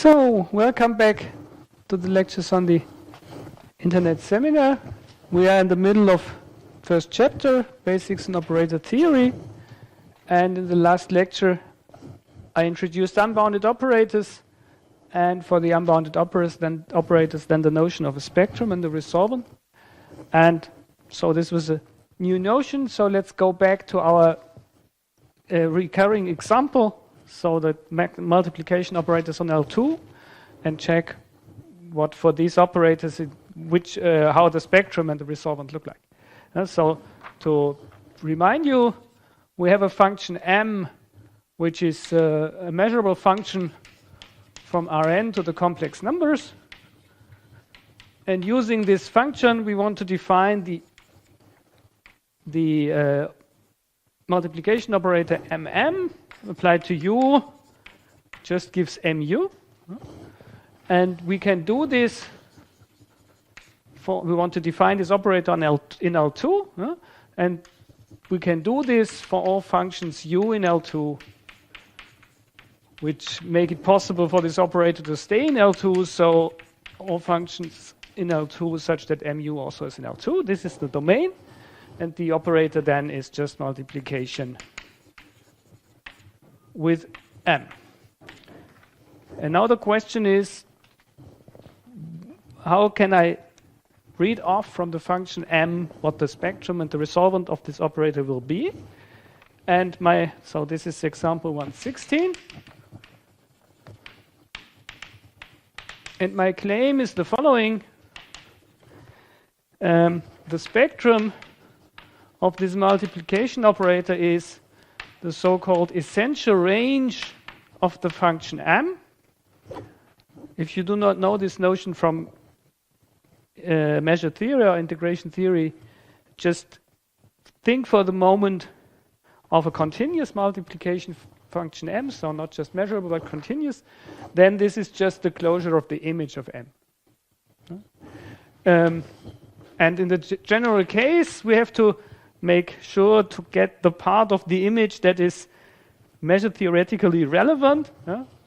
So, welcome back to the lectures on the Internet Seminar. We are in the middle of first chapter, Basics in Operator Theory. And in the last lecture, I introduced unbounded operators. And for the unbounded operators, then the notion of a spectrum and the resolvent. And so this was a new notion. So let's go back to our recurring example. So the multiplication operators on L2, and check what for these operators, how the spectrum and the resolvent look like. So to remind you, we have a function m, which is a measurable function from Rn to the complex numbers. And using this function, we want to define the multiplication operator mm applied to u just gives mu. And we can do this we want to define this operator in L2. And we can do this for all functions u in L2, which make it possible for this operator to stay in L2. So all functions in L2 such that mu also is in L2. This is the domain. And the operator then is just multiplication with m. And now the question is, how can I read off from the function m what the spectrum and the resolvent of this operator will be? And so this is example 116. And my claim is the following. The spectrum of this multiplication operator is the so-called essential range of the function m. If you do not know this notion from measure theory or integration theory, just think for the moment of a continuous multiplication function m, so not just measurable but continuous. Then this is just the closure of the image of m. And in the general case, we have to make sure to get the part of the image that is measure theoretically relevant.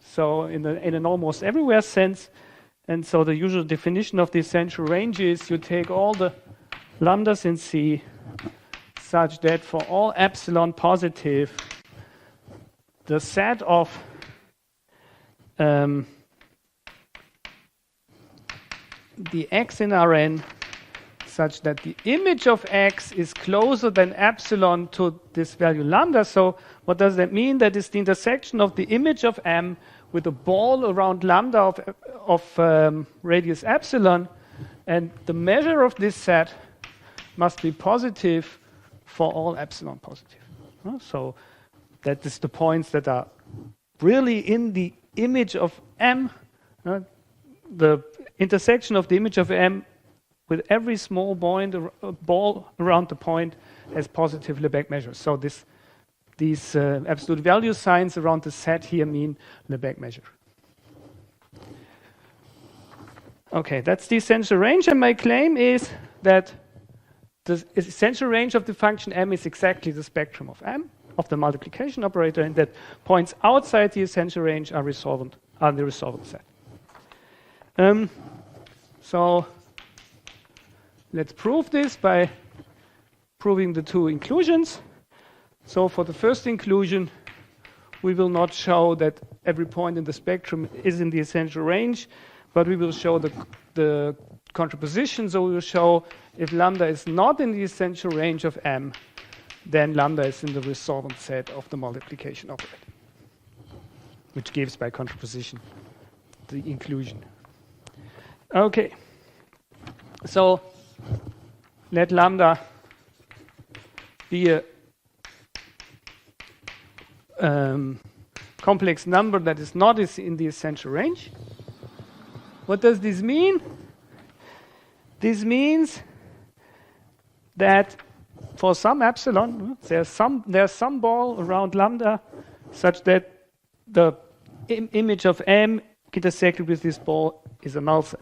So in an almost everywhere sense. And so the usual definition of the essential range is you take all the lambdas in C such that for all epsilon positive, the set of the x in Rn such that the image of x is closer than epsilon to this value lambda. So what does that mean? That is the intersection of the image of m with a ball around lambda of radius epsilon. And the measure of this set must be positive for all epsilon positive. So that is the points that are really in the image of m. The intersection of the image of m with every small ball around the point has positive Lebesgue measures. So these absolute value signs around the set here mean Lebesgue measure. Okay, that's the essential range. And my claim is that the essential range of the function m is exactly the spectrum of m, of the multiplication operator, and that points outside the essential range are the resolvent set. So let's prove this by proving the two inclusions. So for the first inclusion, we will not show that every point in the spectrum is in the essential range, but we will show the contraposition. So we will show if lambda is not in the essential range of m, then lambda is in the resolvent set of the multiplication operator, which gives by contraposition the inclusion. Okay, so let lambda be a complex number that is not in the essential range. What does this mean? This means that for some epsilon, there's some ball around lambda such that the image of m intersected with this ball is a null set.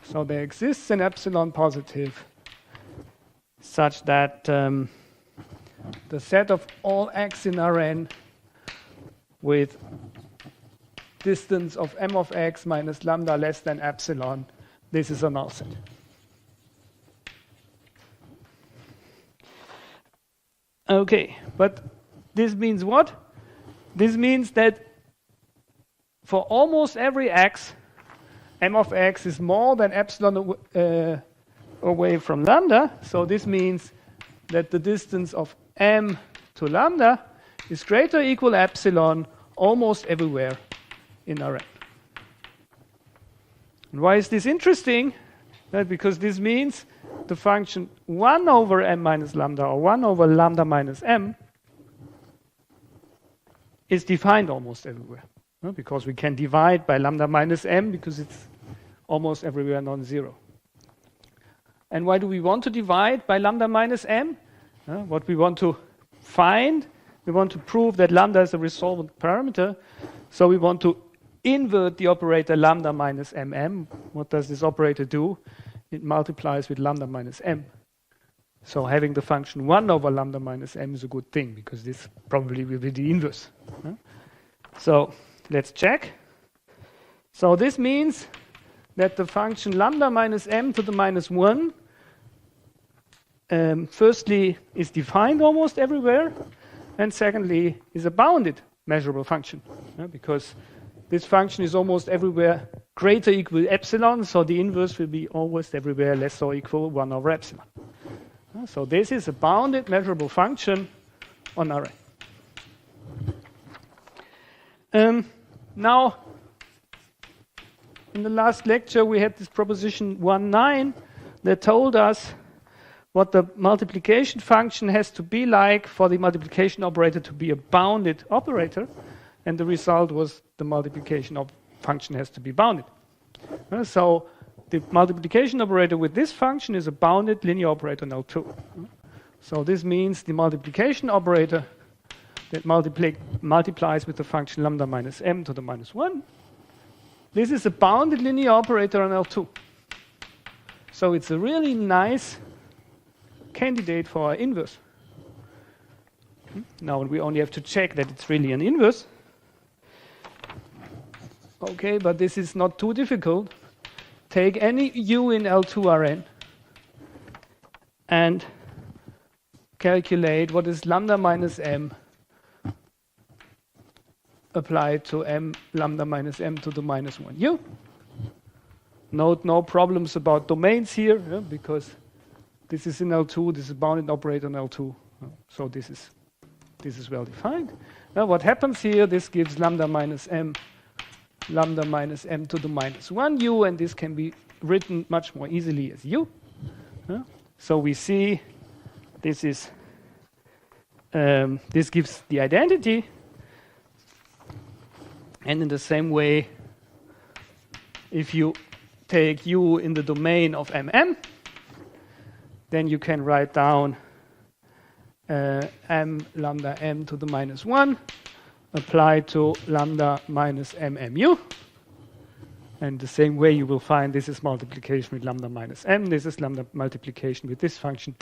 So there exists an epsilon positive such that the set of all x in Rn with distance of m of x minus lambda less than epsilon, this is a null set. Okay, but this means what? This means that for almost every x, m of x is more than epsilon away from lambda. So this means that the distance of m to lambda is greater or equal epsilon almost everywhere in Rn. And why is this interesting? Because this means the function 1 over m minus lambda or 1 over lambda minus m is defined almost everywhere. Because we can divide by lambda minus m because it's almost everywhere non-zero. And why do we want to divide by lambda minus m? What we want to find, we want to prove that lambda is a resolvent parameter. So we want to invert the operator lambda minus mm. What does this operator do? It multiplies with lambda minus m. So having the function 1 over lambda minus m is a good thing, because this probably will be the inverse. So let's check. So this means that the function lambda minus m to the minus 1 firstly is defined almost everywhere, and secondly is a bounded measurable function, because this function is almost everywhere greater or equal epsilon, so the inverse will be almost everywhere less or equal 1 over epsilon. So this is a bounded measurable function on Rn. Now, in the last lecture, we had this proposition 1.9 that told us what the multiplication function has to be like for the multiplication operator to be a bounded operator, and the result was the multiplication function has to be bounded. So the multiplication operator with this function is a bounded linear operator on L2. So this means the multiplication operator that multiplies with the function lambda minus m to the minus 1. This is a bounded linear operator on L2. So it's a really nice candidate for our inverse. Now we only have to check that it's really an inverse. Okay, but this is not too difficult. Take any u in L2 Rn and calculate what is lambda minus m applied to m lambda minus m to the minus 1 u. Note no problems about domains here, because this is in L2, this is bounded operator on L2, so this is well defined. Now what happens here, this gives lambda minus m to the minus 1 u, and this can be written much more easily as u. So we see this is this gives the identity, and in the same way, if you take u in the domain of mm, then you can write down m lambda m to the minus 1 applied to lambda minus mmu. And the same way you will find this is multiplication with lambda minus m, this is lambda multiplication with this function.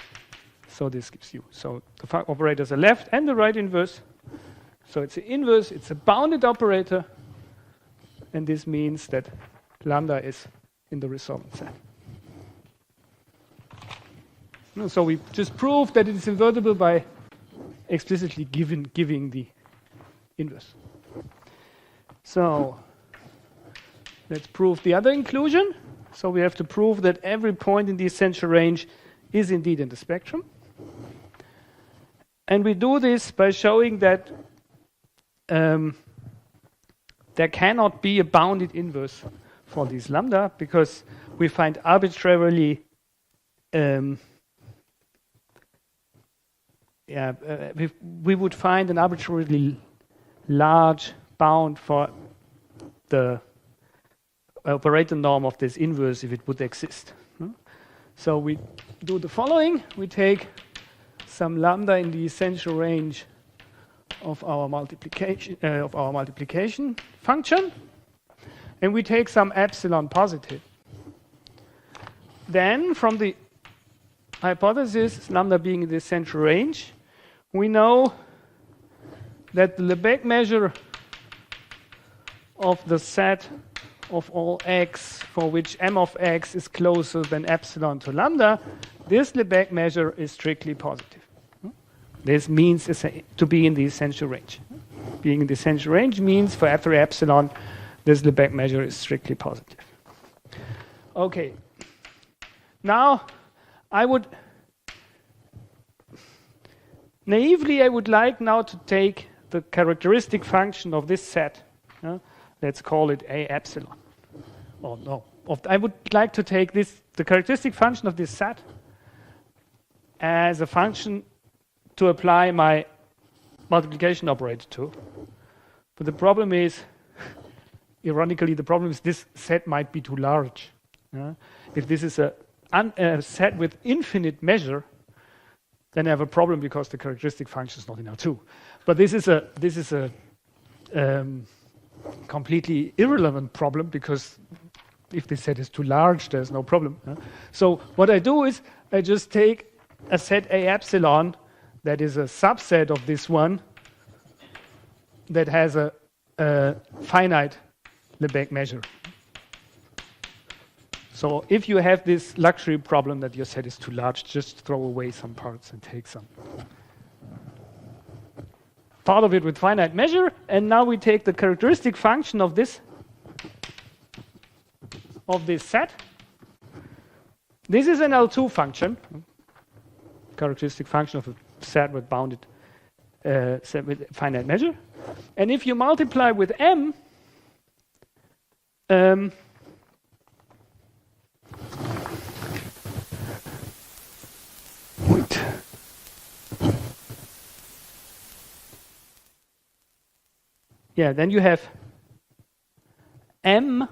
So this gives you. So the operators are left and the right inverse. So it's an inverse, it's a bounded operator, and this means that lambda is in the resolvent set. So we just proved that it is invertible by explicitly giving the inverse. So let's prove the other inclusion. So we have to prove that every point in the essential range is indeed in the spectrum. And we do this by showing that there cannot be a bounded inverse for these lambda, because we find arbitrarily we would find an arbitrarily large bound for the operator norm of this inverse if it would exist. So we do the following. We take some lambda in the essential range of our multiplication function, and we take some epsilon positive. Then from the hypothesis lambda being in the essential range, we know that the Lebesgue measure of the set of all x for which m of x is closer than epsilon to lambda, this Lebesgue measure is strictly positive. This means to be in the essential range. Being in the essential range means for every epsilon, this Lebesgue measure is strictly positive. Okay. Now, naively, I would like now to take the characteristic function of this set. Let's call it A epsilon. Oh, no. I would like to take the characteristic function of this set as a function to apply my multiplication operator to. But the problem is, ironically, the problem is this set might be too large. If this is a set with infinite measure, then I have a problem because the characteristic function is not in R2. But this is a completely irrelevant problem because if the set is too large, there's no problem. So what I do is I just take a set A epsilon that is a subset of this one that has a finite Lebesgue measure. So if you have this luxury problem that your set is too large, just throw away some parts and take some part of it with finite measure. And now we take the characteristic function of this set. This is an L2 function, characteristic function of a set with bounded set with finite measure. And if you multiply with m, then you have m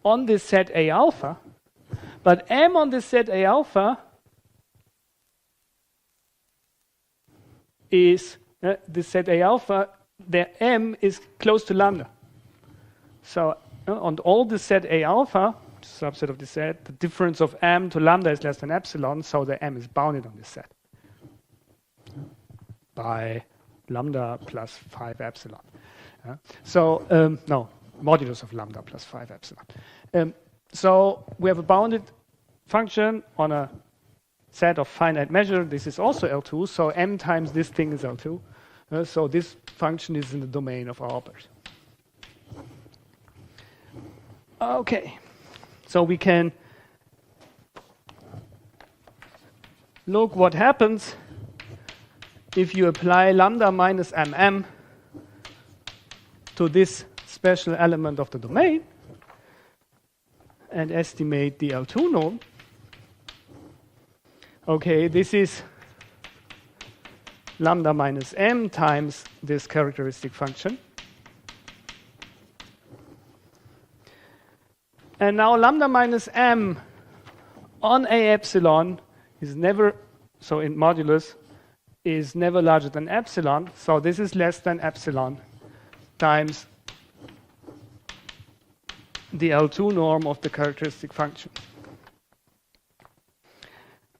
on this set A alpha, but m on this set A alpha is this set A alpha, the m is close to lambda. So on all the set A alpha, subset of the set, the difference of m to lambda is less than epsilon, so the m is bounded on this set by lambda plus 5 epsilon. Modulus of lambda plus 5 epsilon. So we have a bounded function on a set of finite measure. This is also L2, so m times this thing is L2. So this function is in the domain of our operator. Okay, so we can look what happens if you apply lambda minus mm to this special element of the domain and estimate the L2 norm. Okay, this is lambda minus m times this characteristic function. And now lambda minus m on A epsilon is never, so in modulus, is never larger than epsilon. So this is less than epsilon times the L2 norm of the characteristic function.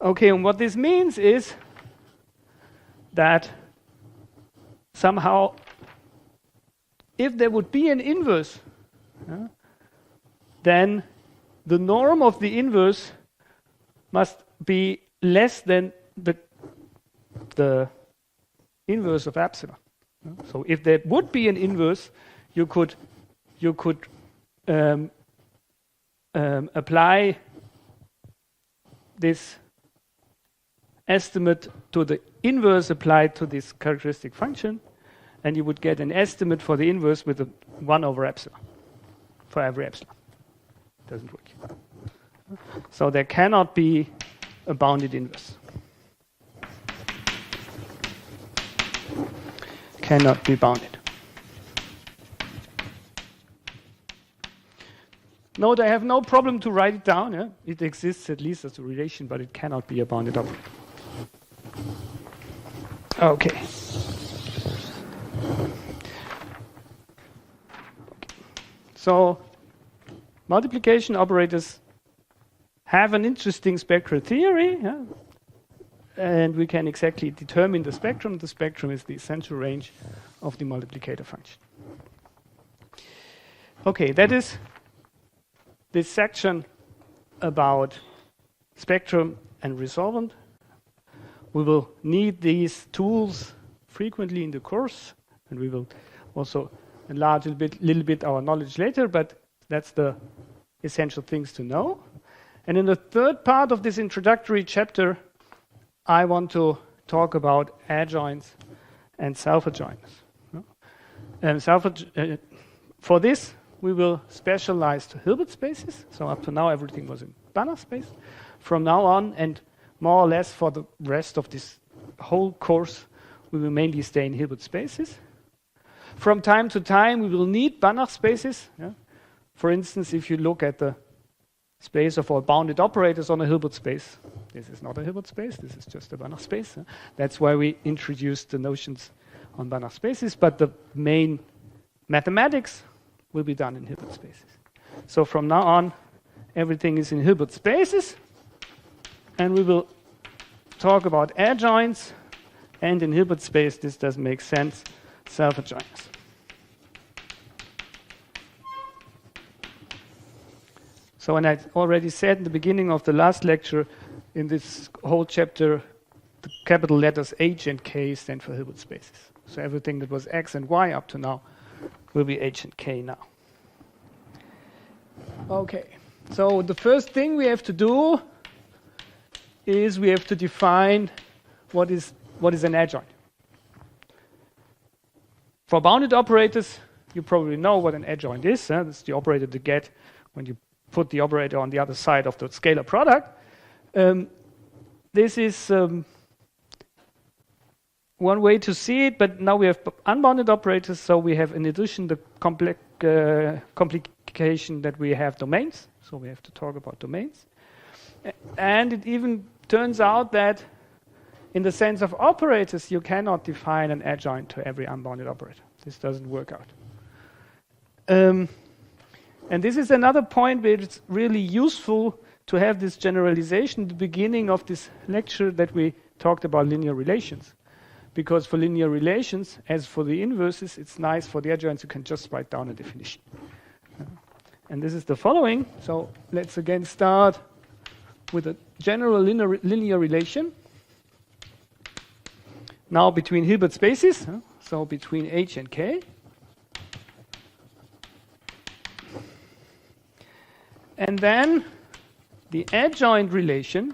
Okay, and what this means is that somehow, if there would be an inverse, then the norm of the inverse must be less than the inverse of epsilon. So if there would be an inverse, you could apply this estimate to the inverse applied to this characteristic function, and you would get an estimate for the inverse with a 1 over epsilon for every epsilon. Doesn't work. So there cannot be a bounded inverse. Cannot be bounded. Note I have no problem to write it down. Yeah? It exists at least as a relation, but it cannot be a bounded operator. Okay. So multiplication operators have an interesting spectral theory, yeah? And we can exactly determine the spectrum. The spectrum is the essential range of the multiplicator function. Okay, that is this section about spectrum and resolvent. We will need these tools frequently in the course, and we will also enlarge a little bit our knowledge later, but that's the essential things to know. And in the third part of this introductory chapter, I want to talk about adjoints and self-adjoints. And for this, we will specialize to Hilbert spaces. So up to now, everything was in Banach space. From now on, and more or less for the rest of this whole course, we will mainly stay in Hilbert spaces. From time to time, we will need Banach spaces. Yeah? For instance, if you look at the space of all bounded operators on a Hilbert space, this is not a Hilbert space, this is just a Banach space. That's why we introduced the notions on Banach spaces, but the main mathematics will be done in Hilbert spaces. So from now on, everything is in Hilbert spaces, and we will talk about adjoints, and in Hilbert space, this does make sense, self-adjoints. So, and I already said in the beginning of the last lecture, in this whole chapter, the capital letters H and K stand for Hilbert spaces. So everything that was X and Y up to now will be H and K now. Okay, so the first thing we have to do is we have to define what is an adjoint. For bounded operators, you probably know what an adjoint is. That's the operator to get when you put the operator on the other side of the scalar product. This is one way to see it, but now we have unbounded operators, so we have in addition the complication that we have domains, so we have to talk about domains. And it even turns out that in the sense of operators, you cannot define an adjoint to every unbounded operator. This doesn't work out. And this is another point where it's really useful to have this generalization at the beginning of this lecture that we talked about linear relations. Because for linear relations, as for the inverses, it's nice for the adjoints, you can just write down a definition. And this is the following. So let's again start with a general linear relation. Now between Hilbert spaces, so between H and K. And then the adjoint relation,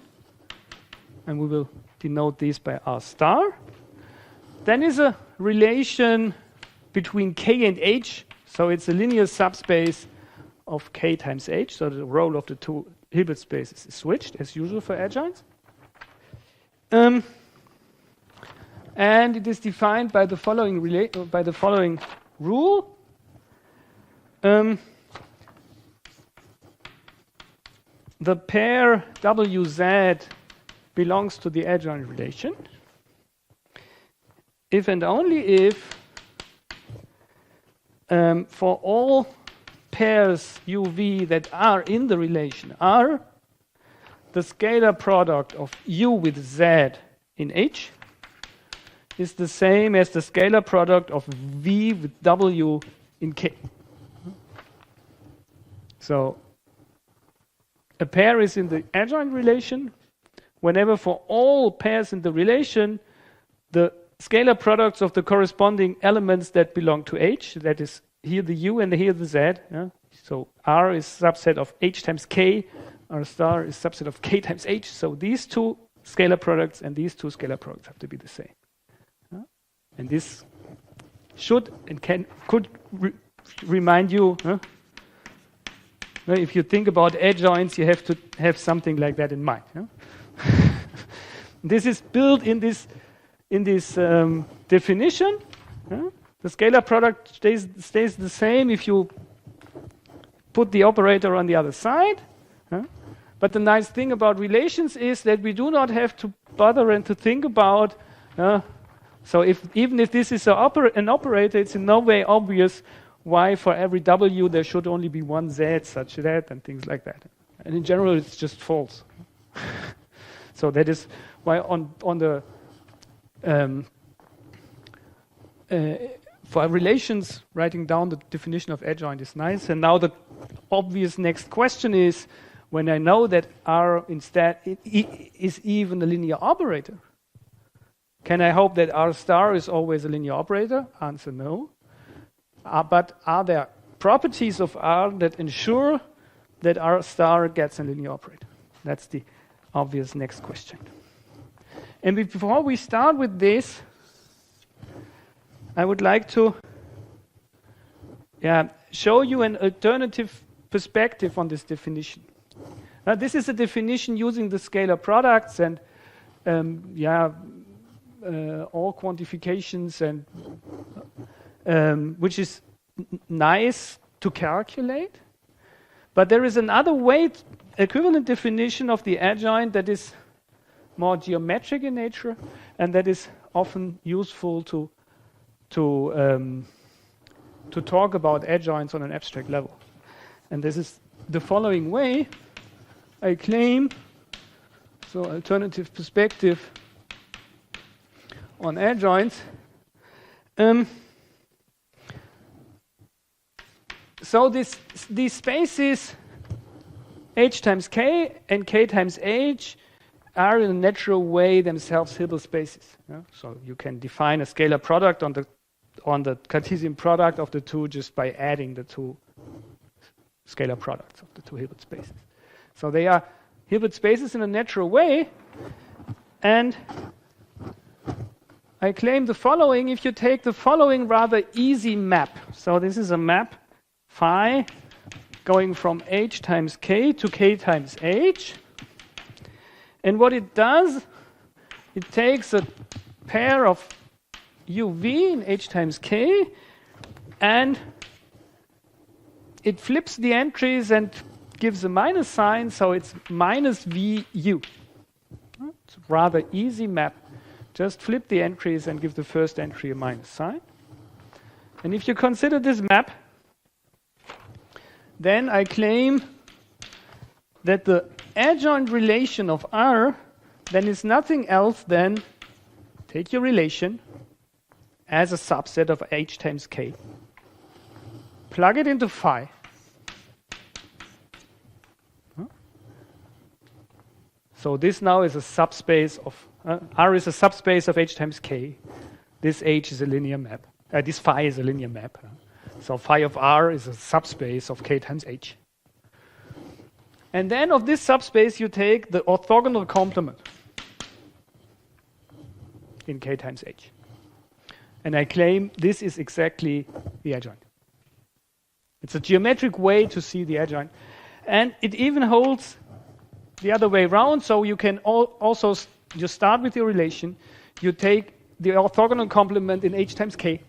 and we will denote this by R star. Then is a relation between K and H, so it's a linear subspace of K times H, so the role of the two Hilbert spaces is switched, as usual for adjoints. And it is defined by the following rule. The pair WZ belongs to the adjoint relation if and only if for all pairs UV that are in the relation R, the scalar product of U with Z in H is the same as the scalar product of V with W in K. So a pair is in the adjoint relation whenever for all pairs in the relation, the scalar products of the corresponding elements that belong to H, that is here the U and here the Z. Yeah? So R is subset of H times K, R star is subset of K times H. So these two scalar products and these two scalar products have to be the same. Yeah? And this should and could remind you, if you think about adjoints, you have to have something like that in mind. Yeah? This is built in this definition. Yeah? The scalar product stays the same if you put the operator on the other side. Yeah? But the nice thing about relations is that we do not have to bother and to think about. So even if this is an operator, it's in no way obvious why for every W there should only be one Z such that and things like that. And in general, it's just false. So that is why on the for relations, writing down the definition of adjoint is nice. And now the obvious next question is, when I know that R instead is even a linear operator, can I hope that R star is always a linear operator? Answer no. But are there properties of R that ensure that R star gets a linear operator? That's the obvious next question. And before we start with this, I would like to show you an alternative perspective on this definition. Now, this is a definition using the scalar products and all quantifications, and which is nice to calculate. But there is another way, equivalent definition of the adjoint that is more geometric in nature, and that is often useful to talk about adjoints on an abstract level. And this is the following way I claim, so alternative perspective on adjoints. So these spaces h times k and k times h are in a natural way themselves Hilbert spaces. Yeah? So you can define a scalar product on the Cartesian product of the two just by adding the two scalar products of the two Hilbert spaces. So they are Hilbert spaces in a natural way, and I claim the following. If you take the following rather easy map, so this is a map phi going from h times k to k times h, and what it does, it takes a pair of uv in h times k, and it flips the entries and gives a minus sign, so it's minus vu. It's a rather easy map. Just flip the entries and give the first entry a minus sign. And if you consider this map, then I claim that the adjoint relation of R then is nothing else than take your relation as a subset of h times k, plug it into phi. So this now is a subspace of R is a subspace of h times k. This h is a linear map. This phi is a linear map. So phi of R is a subspace of k times h. And then of this subspace you take the orthogonal complement in k times h. And I claim this is exactly the adjoint. It's a geometric way to see the adjoint. And it even holds the other way around, so you can also you start with your relation, you take the orthogonal complement in h times k.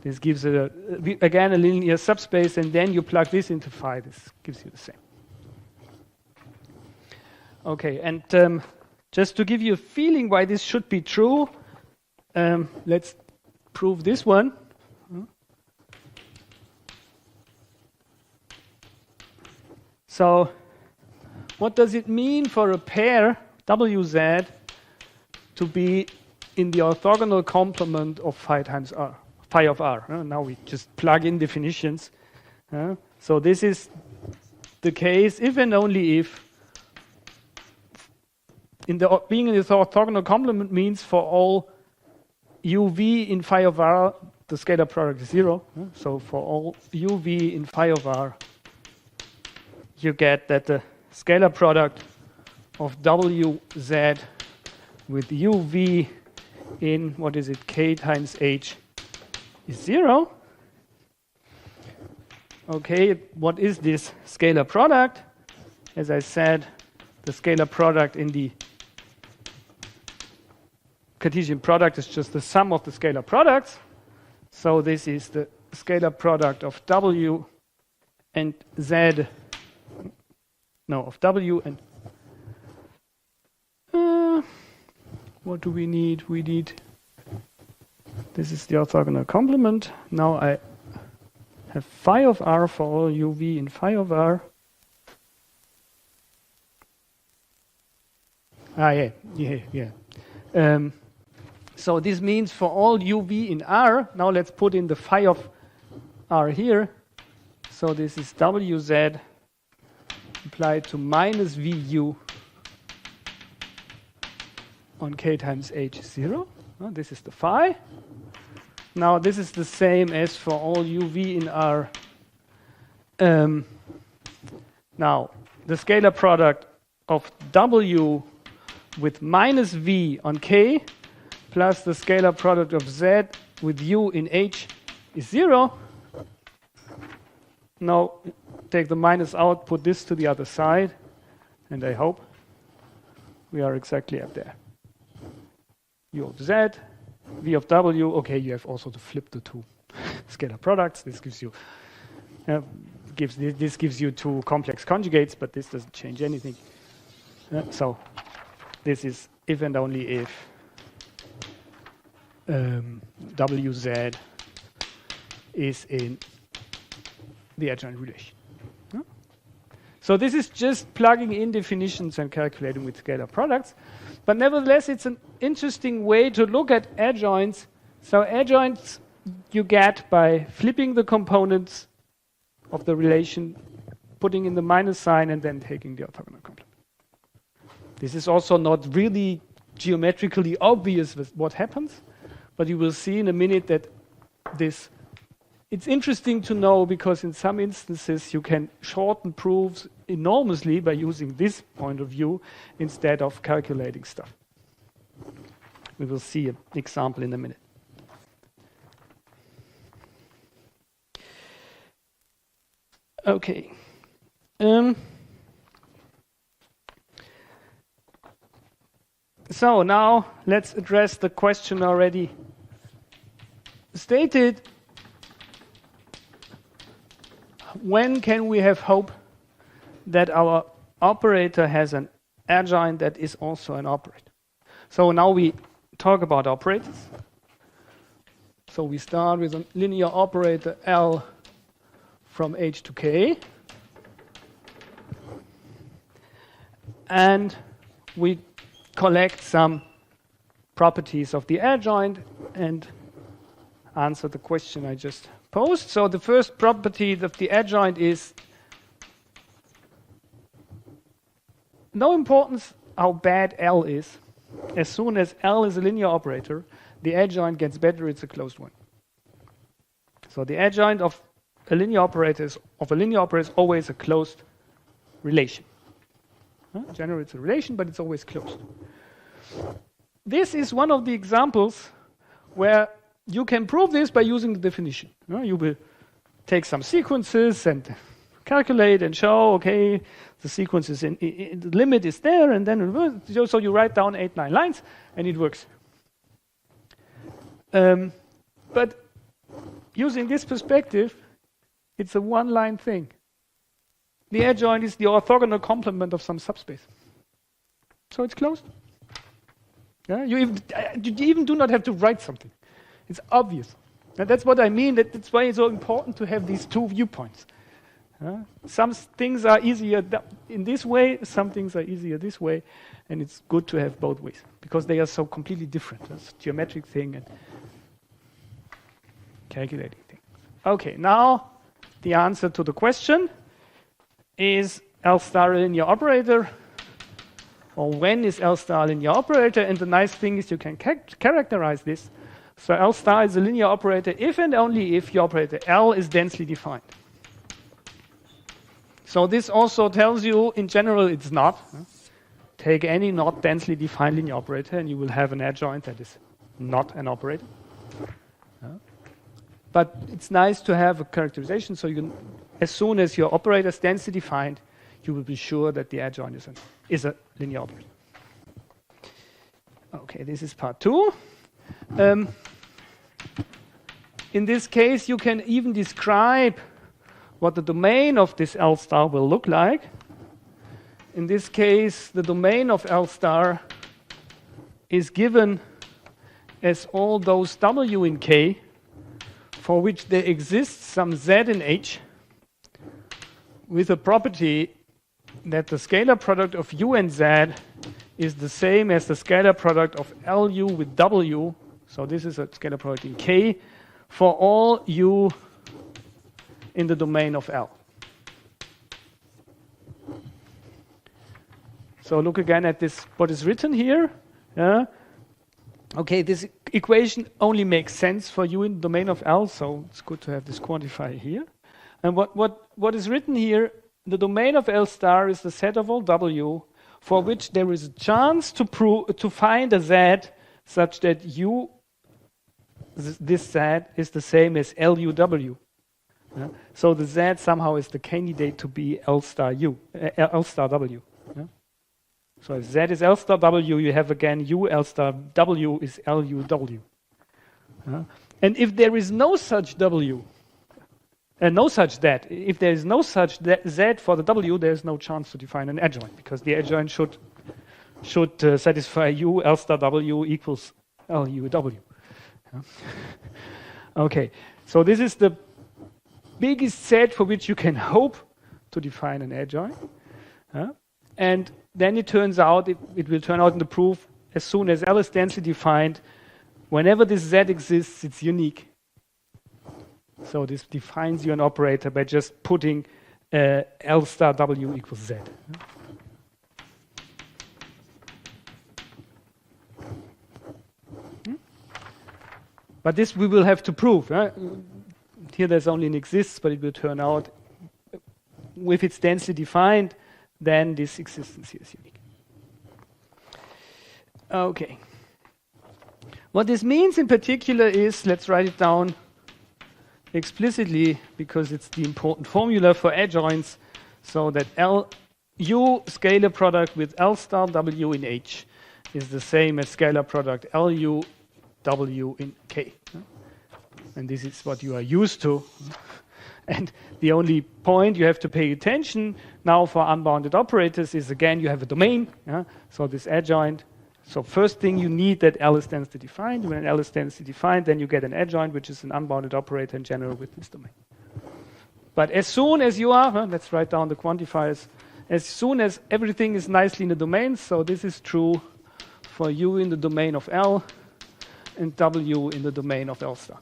This gives again a linear subspace, and then you plug this into phi. This gives you the same. Okay, and just to give you a feeling why this should be true, let's prove this one. So, what does it mean for a pair wz to be in the orthogonal complement of phi times r, phi of r? Now we just plug in definitions. So this is the case if and only if being in the orthogonal complement means for all uv in phi of r, the scalar product is 0. So for all uv in phi of r, you get that the scalar product of wz with uv in, what is it, k times h is 0. Okay, what is this scalar product? As I said, the scalar product in the Cartesian product is just the sum of the scalar products. So this is the scalar product of w and z. No, of w and what do we need? We need, this is the orthogonal complement. Now I have phi of r for all uv in phi of r. Yeah. So this means for all uv in R, now let's put in the phi of R here. So this is wz applied to minus vu on k times h0. This is the phi. Now this is the same as for all uv in R. Now the scalar product of w with minus v on k plus the scalar product of z with u in h is 0. Now take the minus out, put this to the other side, and I hope we are exactly up there. U of z, v of w. Okay, you have also to flip the two scalar products. This gives you this gives you two complex conjugates, but this doesn't change anything. So this is if and only if wz is in the adjoint relation. So this is just plugging in definitions and calculating with scalar products. But nevertheless, it's an interesting way to look at adjoints. So adjoints you get by flipping the components of the relation, putting in the minus sign, and then taking the orthogonal complement. This is also not really geometrically obvious with what happens, but you will see in a minute that it's interesting to know, because in some instances you can shorten proofs enormously by using this point of view instead of calculating stuff. We will see an example in a minute. Okay. So now let's address the question already stated. When can we have hope that our operator has an adjoint that is also an operator? So now we talk about operators. So we start with a linear operator L from H to K. And we collect some properties of the adjoint and answer the question I just posed. So the first property of the adjoint is no importance how bad L is. As soon as L is a linear operator, the adjoint gets better, it's a closed one. So the adjoint of a linear operator is always a closed relation. Generally it's a relation, but it's always closed. This is one of the examples where you can prove this by using the definition. You will take some sequences and calculate and show, okay, the sequence is in the limit is there, and then so you write down 8-9 lines, and it works. But using this perspective, it's a one-line thing. The adjoint is the orthogonal complement of some subspace. So it's closed. Yeah? You even do not have to write something. It's obvious. And that's what I mean. That's why it's so important to have these two viewpoints. Some things are easier in this way, some things are easier this way, and it's good to have both ways, because they are so completely different. It's a geometric thing and calculating thing. Okay, now the answer to the question is L star a linear operator, or when is L star a linear operator? And the nice thing is you can characterize this. So L star is a linear operator if and only if your operator L is densely defined. So this also tells you, in general, it's not. Take any not densely defined linear operator, and you will have an adjoint that is not an operator. But it's nice to have a characterization, so you can, as soon as your operator is densely defined, you will be sure that the adjoint is a linear operator. Okay, this is part 2. In this case, you can even describe what the domain of this L star will look like. In this case, the domain of L star is given as all those W in K for which there exists some Z in H with a property that the scalar product of U and Z is the same as the scalar product of LU with W So this is a scalar product in K for all U in the domain of L. So look again at this, what is written here. Yeah. Okay, this equation only makes sense for U in the domain of L, so it's good to have this quantifier here. And what is written here, the domain of L star is the set of all W for which there is a chance to find a Z such that U, this Z, is the same as LUW. Yeah? So the Z somehow is the candidate to be L star U, L star W. Yeah? So if Z is L star W, you have again U L star W is LUW. Yeah? And if there is no such W, no such Z, if there is no such Z for the W, there is no chance to define an adjoint, because the adjoint should satisfy U L star W equals LUW. Yeah? Okay, so this is the biggest set for which you can hope to define an adjoint. And then it turns out, it will turn out in the proof, as soon as L is densely defined, whenever this Z exists, it's unique. So this defines you an operator by just putting L star W equals Z. But this we will have to prove. Here there's only an exists, but it will turn out, if it's densely defined, then this existence here is unique. Okay. What this means in particular is, let's write it down explicitly, because it's the important formula for adjoints, so that U scalar product with L star W in H is the same as scalar product LU W in K. And this is what you are used to. And the only point you have to pay attention now for unbounded operators is, again, you have a domain. Yeah? So this adjoint. So first thing you need that L is densely defined. When L is densely defined, then you get an adjoint, which is an unbounded operator in general with this domain. But as soon as you are, let's write down the quantifiers. As soon as everything is nicely in the domain, so this is true for U in the domain of L and W in the domain of L star.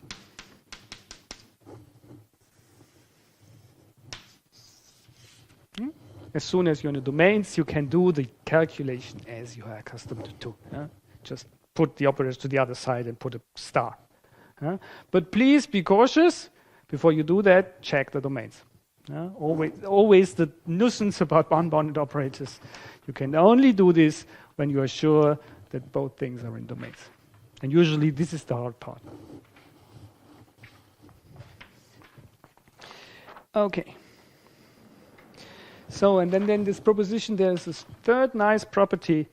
As soon as you're in the domains, you can do the calculation as you are accustomed to. Yeah? Just put the operators to the other side and put a star. Yeah? But please be cautious. Before you do that, check the domains. Yeah? Always the nuisance about unbounded operators. You can only do this when you are sure that both things are in domains. And usually this is the hard part. Okay. So, and then this proposition, there's this third nice property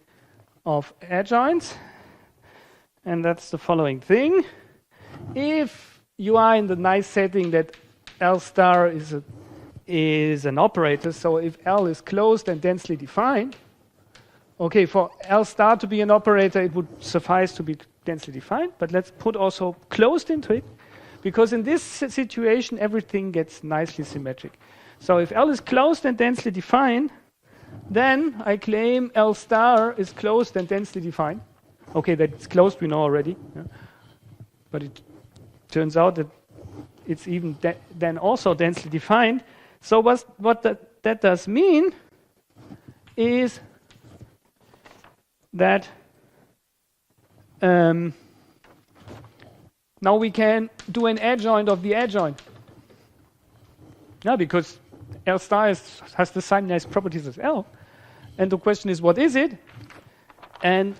of adjoints, and that's the following thing. If you are in the nice setting that L star is an operator, so if L is closed and densely defined, okay, for L star to be an operator, it would suffice to be densely defined, but let's put also closed into it, because in this situation, everything gets nicely symmetric. So if L is closed and densely defined, then I claim L star is closed and densely defined. Okay, that it's closed, we know already. Yeah. But it turns out that it's even then also densely defined. So what that does mean is that now we can do an adjoint of the adjoint. Yeah, because L star has the same nice properties as L. And the question is, what is it? And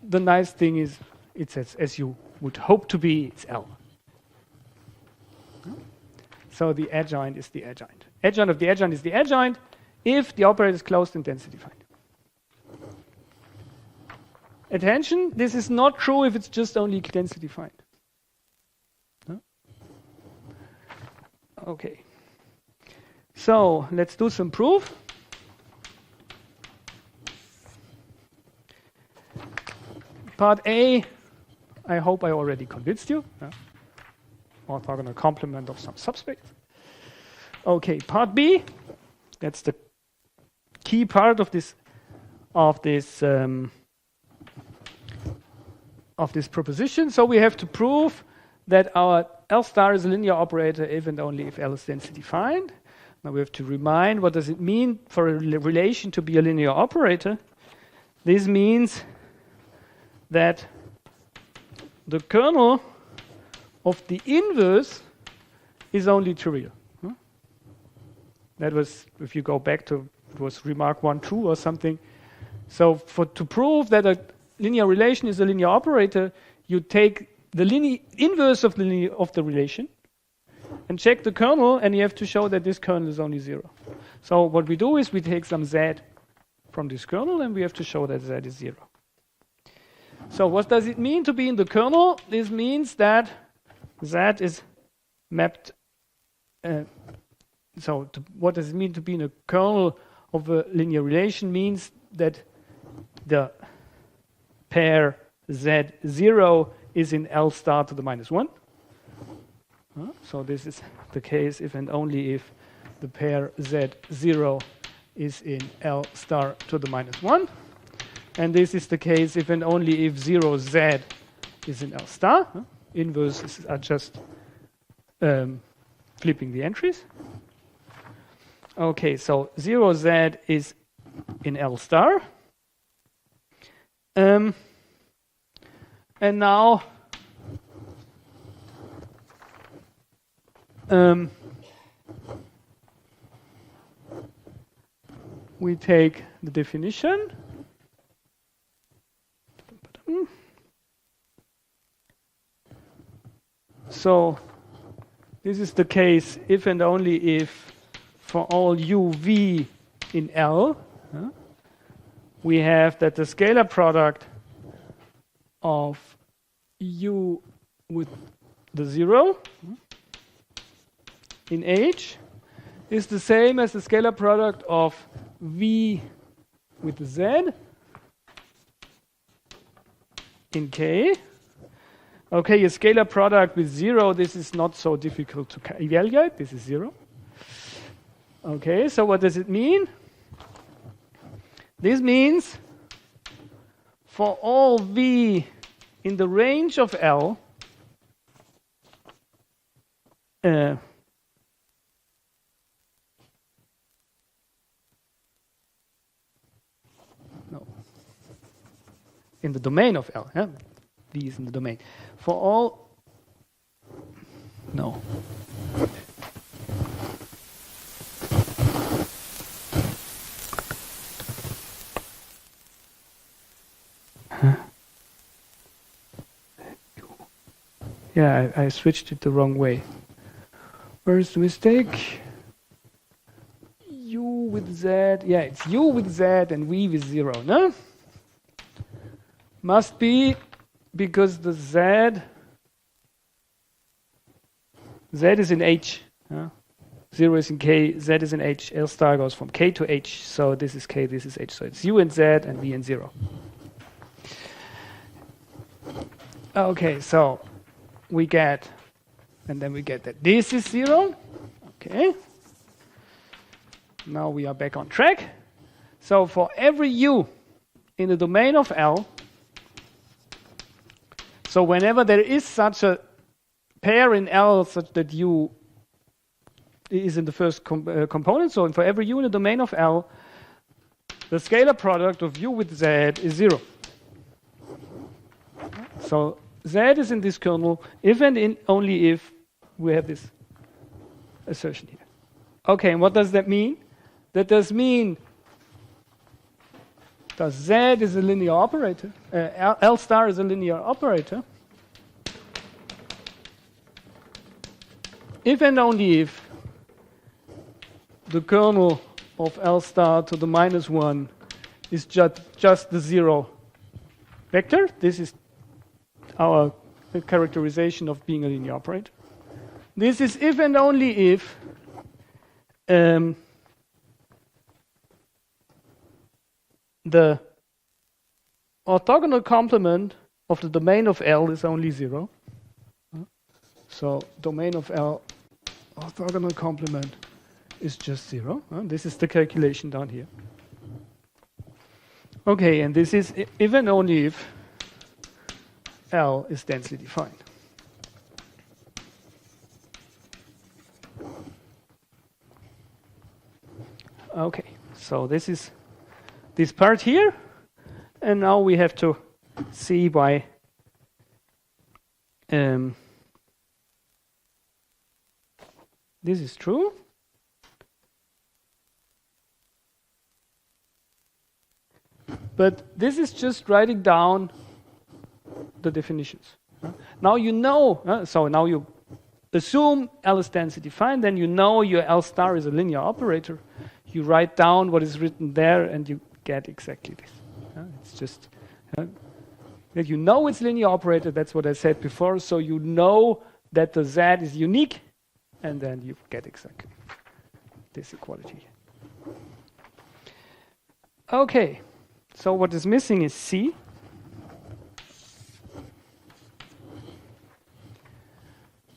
the nice thing is, it's as you would hope to be, it's L. So the adjoint is the adjoint. Adjoint of the adjoint is the adjoint if the operator is closed and densely defined. Attention, this is not true if it's just only densely defined. No? Okay. So let's do some proof. Part A, I hope I already convinced you. Orthogonal complement of some subspace. Okay, part B, that's the key part of this of this proposition. So we have to prove that our L star is a linear operator if and only if L is density defined. Now we have to remind what does it mean for a relation to be a linear operator. This means that the kernel of the inverse is only trivial. That was, if you go back to, it was remark 1, 2 or something. So to prove that a linear relation is a linear operator, you take the inverse of the relation and check the kernel, and you have to show that this kernel is only 0. So what we do is we take some z from this kernel, and we have to show that z is 0. So what does it mean to be in the kernel? This means that z is mapped. What does it mean to be in a kernel of a linear relation? Means that the pair z0 is in L star to the minus 1. So this is the case if and only if the pair z0 is in L star to the minus 1. And this is the case if and only if 0z is in L star. Inverses are just flipping the entries. Okay, so 0z is in L star. And now we take the definition. So this is the case if and only if for all uv in L, we have that the scalar product of u with the 0 in H is the same as the scalar product of v with the z in K. Okay, a scalar product with 0, this is not so difficult to evaluate. This is 0. Okay, so what does it mean? This means for all v in the range of L, no, in the domain of L, yeah? V is in the domain. For all, no. Yeah, I switched it the wrong way. Where's the mistake? U with Z. Yeah, it's U with Z and V with 0, no? Must be because the Z is in H. 0 is in K, Z is in H. L star goes from K to H. So this is K, this is H. So it's U and Z and V and 0. Okay, so we get, and then we get that this is 0. Okay. Now we are back on track. So for every U in the domain of L, so whenever there is such a pair in L such that U is in the first component, so for every U in the domain of L, the scalar product of U with Z is 0. So Z is in this kernel if and only if we have this assertion here. Okay, and what does that mean? That does mean that Z is a linear operator, L star is a linear operator, if and only if the kernel of L star to the minus 1 is just the 0 vector. This is our characterization of being a linear operator. This is if and only if the orthogonal complement of the domain of L is only 0. So domain of L orthogonal complement is just 0. This is the calculation down here. Okay, and this is if and only if L is densely defined. Okay, so this is this part here, and now we have to see why this is true. But this is just writing down the definitions. Now you know, so now you assume L is densely defined, then you know your L star is a linear operator. You write down what is written there and you get exactly this. It's just that you know it's linear operator, that's what I said before, so you know that the Z is unique, and then you get exactly this equality. Okay, so what is missing is C.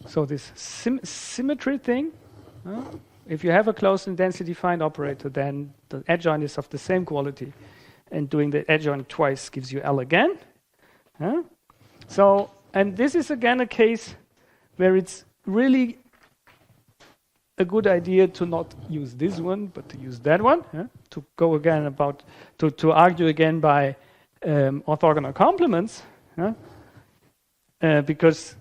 So this symmetry thing, if you have a closed and densely defined operator, then the adjoint is of the same quality, and doing the adjoint twice gives you L again. So, and this is again a case where it's really a good idea to not use this one, but to use that one, to go again about, to argue again by orthogonal complements, because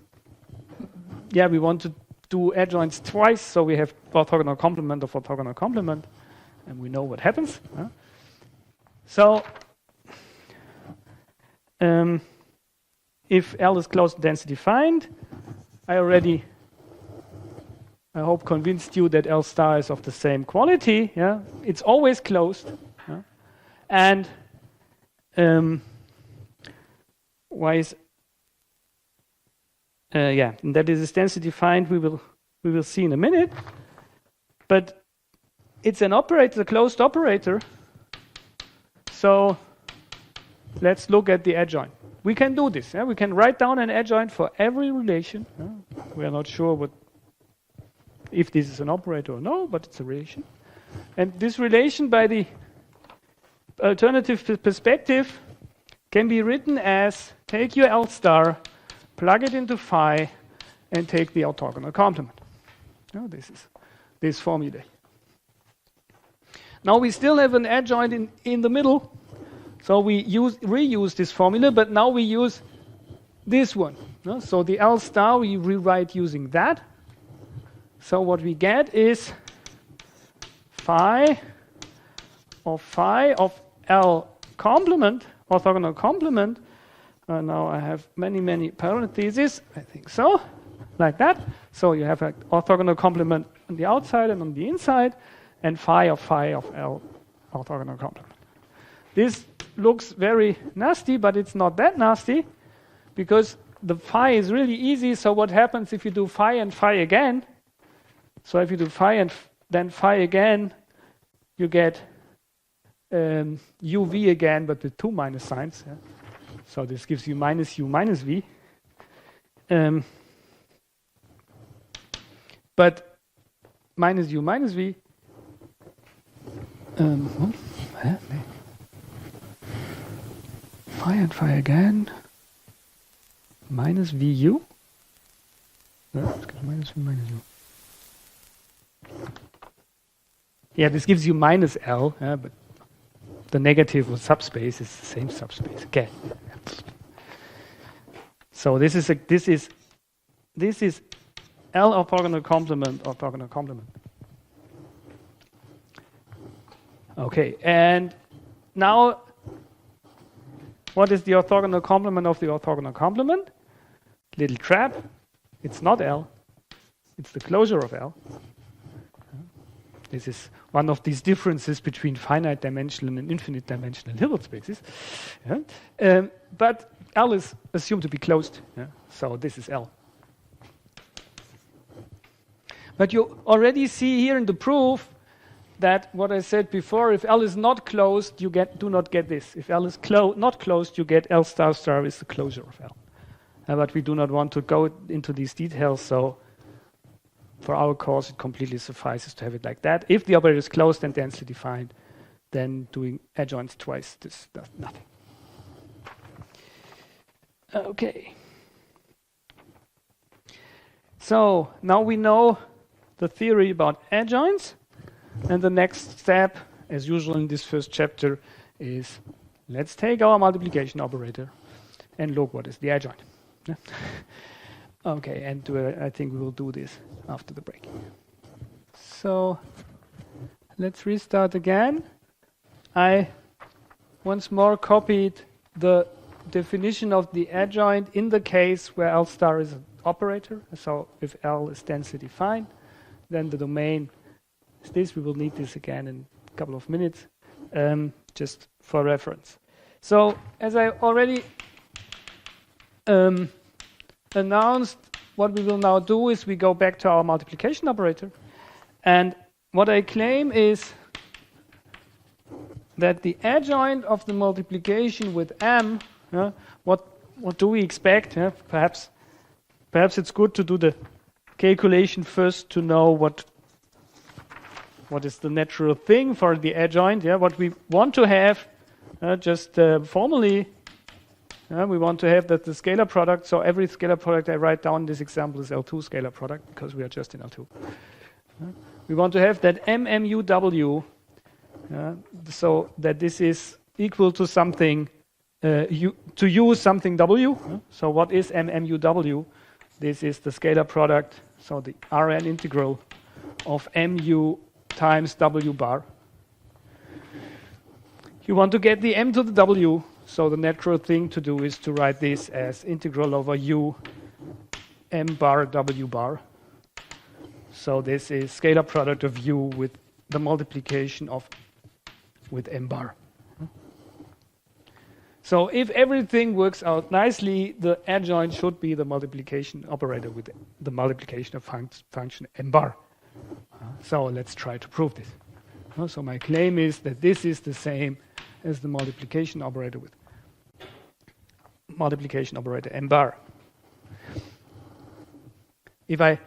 we want to do adjoints twice, so we have orthogonal complement of orthogonal complement, and we know what happens. So, if L is closed and densely defined, I hope convinced you that L star is of the same quality. It's always closed, and why is and that is densely defined. We will see in a minute, but it's an operator, a closed operator. So let's look at the adjoint. We can do this. We can write down an adjoint for every relation. We are not sure if this is an operator or no, but it's a relation. And this relation, by the alternative perspective, can be written as take your L star, plug it into phi, and take the orthogonal complement. This is this formula. Now we still have an adjoint in the middle, so we reuse this formula, but now we use this one. So the L star we rewrite using that. So what we get is phi of L complement, orthogonal complement. Now I have many parentheses, I think so, like that. So you have an orthogonal complement on the outside and on the inside, and phi of L orthogonal complement. This looks very nasty, but it's not that nasty, because the phi is really easy. So what happens if you do phi and phi again? So if you do phi and then phi again, you get uv again, but with two minus signs. So this gives you minus u minus v. But minus u minus v. Phi and phi again. Minus vu. Minus v minus u. Yeah, this gives you minus L, but the negative of subspace is the same subspace. Okay. So this is L orthogonal complement, orthogonal complement. Okay, and now what is the orthogonal complement of the orthogonal complement? Little trap. It's not L. It's the closure of L. This is one of these differences between finite dimensional and infinite dimensional Hilbert spaces. But L is assumed to be closed. So this is L. But you already see here in the proof that what I said before, if L is not closed, you do not get this. If L is not closed, you get L star star is the closure of L. But we do not want to go into these details, so for our course, it completely suffices to have it like that. If the operator is closed and densely defined, then doing adjoints twice, this does nothing. Okay. So now we know the theory about adjoints, and the next step, as usual in this first chapter, is let's take our multiplication operator and look what is the adjoint. Yeah? Okay, and I think we will do this after the break. So let's restart again. I once more copied the definition of the adjoint in the case where L star is an operator. So if L is densely defined, then the domain is this. We will need this again in a couple of minutes, just for reference. So as I already announced, what we will now do is we go back to our multiplication operator. And what I claim is that the adjoint of the multiplication with m, what do we expect? Perhaps it's good to do the calculation first to know what is the natural thing for the adjoint. What we want to have, just formally, we want to have that the scalar product. So every scalar product I write down in this example is L2 scalar product because we are just in L2. We want to have that MMUW. So that this is equal to something, to use something W. So what is MMUW? This is the scalar product, so the Rn integral of mu times W bar. You want to get the m to the W, so the natural thing to do is to write this as integral over u m bar W bar. So this is scalar product of u with the multiplication of with m bar. So if everything works out nicely, the adjoint should be the multiplication operator with the multiplication of function m bar. So let's try to prove this. So my claim is that this is the same as the multiplication operator with multiplication operator m bar. If I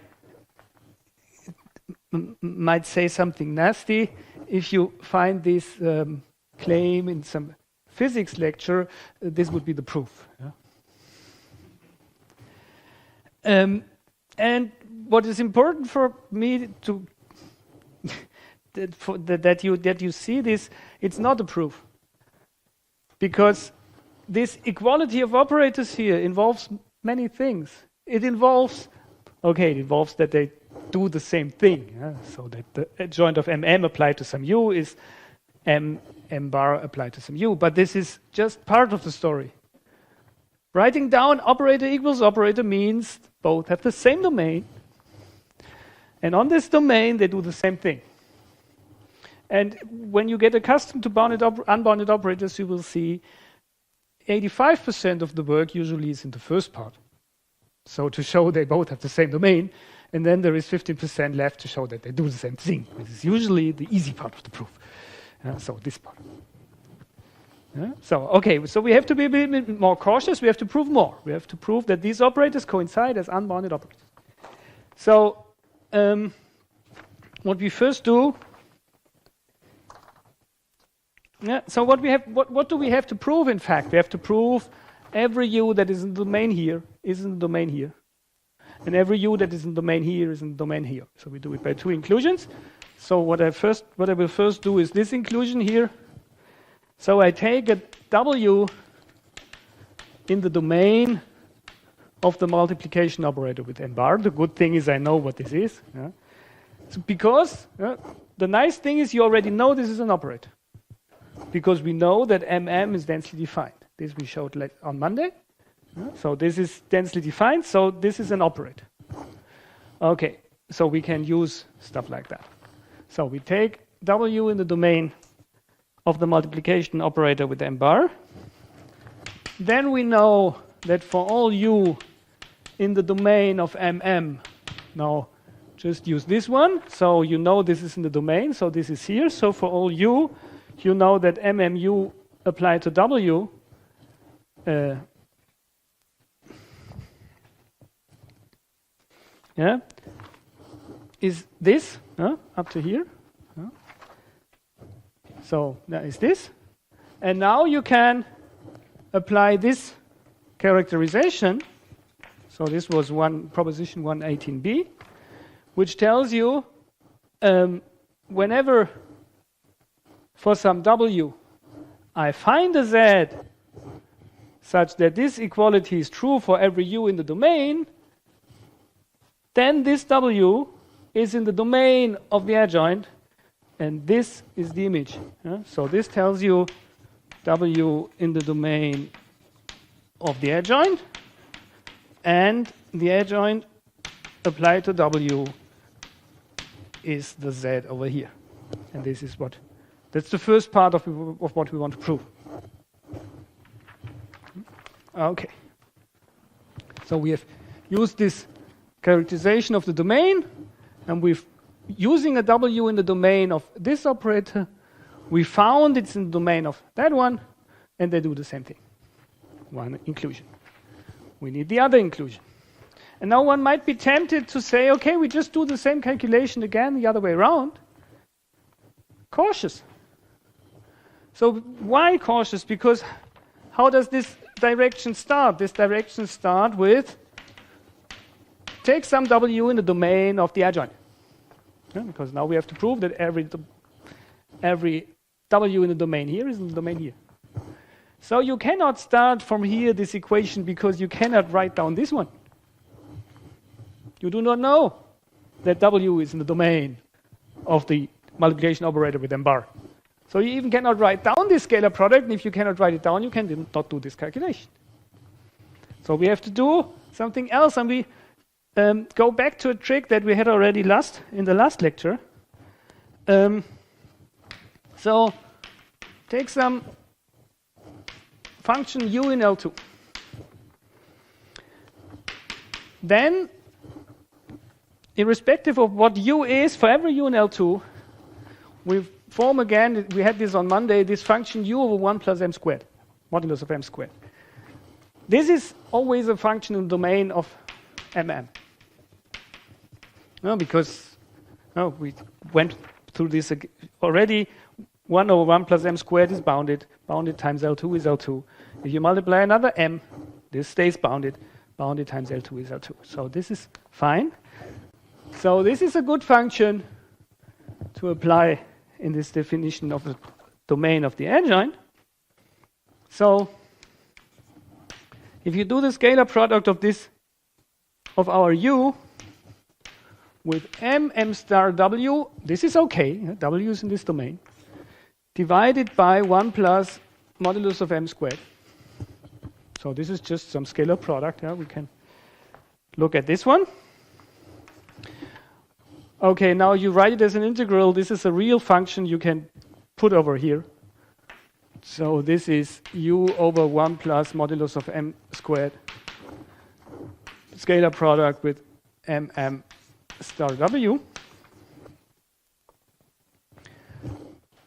might say something nasty, if you find this claim in some physics lecture, this would be the proof. And what is important for me to that you see this, it's not a proof, because this equality of operators here involves many things. It involves that they do the same thing. So that the adjoint of mm applied to some u is m bar applied to some u. But this is just part of the story. Writing down operator equals operator means both have the same domain, and on this domain they do the same thing. And when you get accustomed to unbounded operators, you will see 85% of the work usually is in the first part. So to show they both have the same domain, and then there is 15% left to show that they do the same thing. This is usually the easy part of the proof. So this part. So we have to be a bit more cautious. We have to prove more. We have to prove that these operators coincide as unbounded operators. So what we first do. So what do we have to prove? In fact, we have to prove every u that is in the domain here is in the domain here, and every u that is in the domain here is in the domain here. So we do it by two inclusions. So what I will first do is this inclusion here. So I take a w in the domain of the multiplication operator with m bar. The good thing is I know what this is. So because the nice thing is you already know this is an operator, because we know that mm is densely defined. This we showed on Monday. So this is densely defined, so this is an operator. Okay, so we can use stuff like that. So we take w in the domain of the multiplication operator with m bar. Then we know that for all u in the domain of mm, now just use this one. So you know this is in the domain, so this is here. So for all u, you know that MMU applied to W is this up to here. So that is this. And now you can apply this characterization. So this was proposition 118b, which tells you whenever for some w I find a z such that this equality is true for every u in the domain, then this w is in the domain of the adjoint, and this is the image. So this tells you w in the domain of the adjoint, and the adjoint applied to w is the z over here. And this is that's the first part of what we want to prove. Okay. So we have used this characterization of the domain, and using a w in the domain of this operator, we found it's in the domain of that one, and they do the same thing. One inclusion. We need the other inclusion. And now one might be tempted to say, okay, we just do the same calculation again the other way around. Cautious. So why cautious? Because how does this direction start? This direction starts with take some w in the domain of the adjoint. Because now we have to prove that every w in the domain here is in the domain here. So you cannot start from here this equation because you cannot write down this one. You do not know that w is in the domain of the multiplication operator with m bar. So you even cannot write down this scalar product, and if you cannot write it down, you can not do this calculation. So we have to do something else, and we go back to a trick that we had already in the last lecture. So take some function u in L2. Then, irrespective of what u is, for every u in L2, we form again, we had this on Monday, this function u over 1 plus m squared, modulus of m squared. This is always a function in the domain of mm. No, because we went through this already. 1 over 1 plus m squared is bounded. Bounded times L2 is L2. If you multiply another m, this stays bounded. Bounded times L2 is L2. So this is fine. So this is a good function to apply in this definition of the domain of the adjoint. So if you do the scalar product of our u with m star w, this is okay. W is in this domain. Divided by 1 plus modulus of m squared. So this is just some scalar product. We can look at this one. Okay, now you write it as an integral. This is a real function you can put over here. So this is u over 1 plus modulus of m squared. Scalar product with mm star w.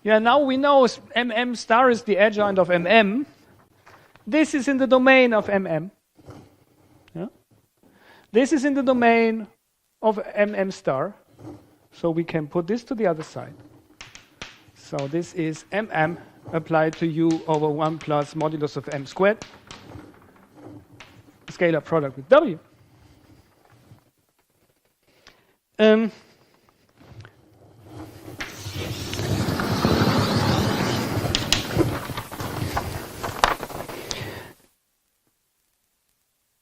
Yeah, now we know mm star is the adjoint of mm. This is in the domain of mm. Yeah? This is in the domain of mm star. So we can put this to the other side. So this is mm applied to u over 1 plus modulus of m squared. Scalar product with w.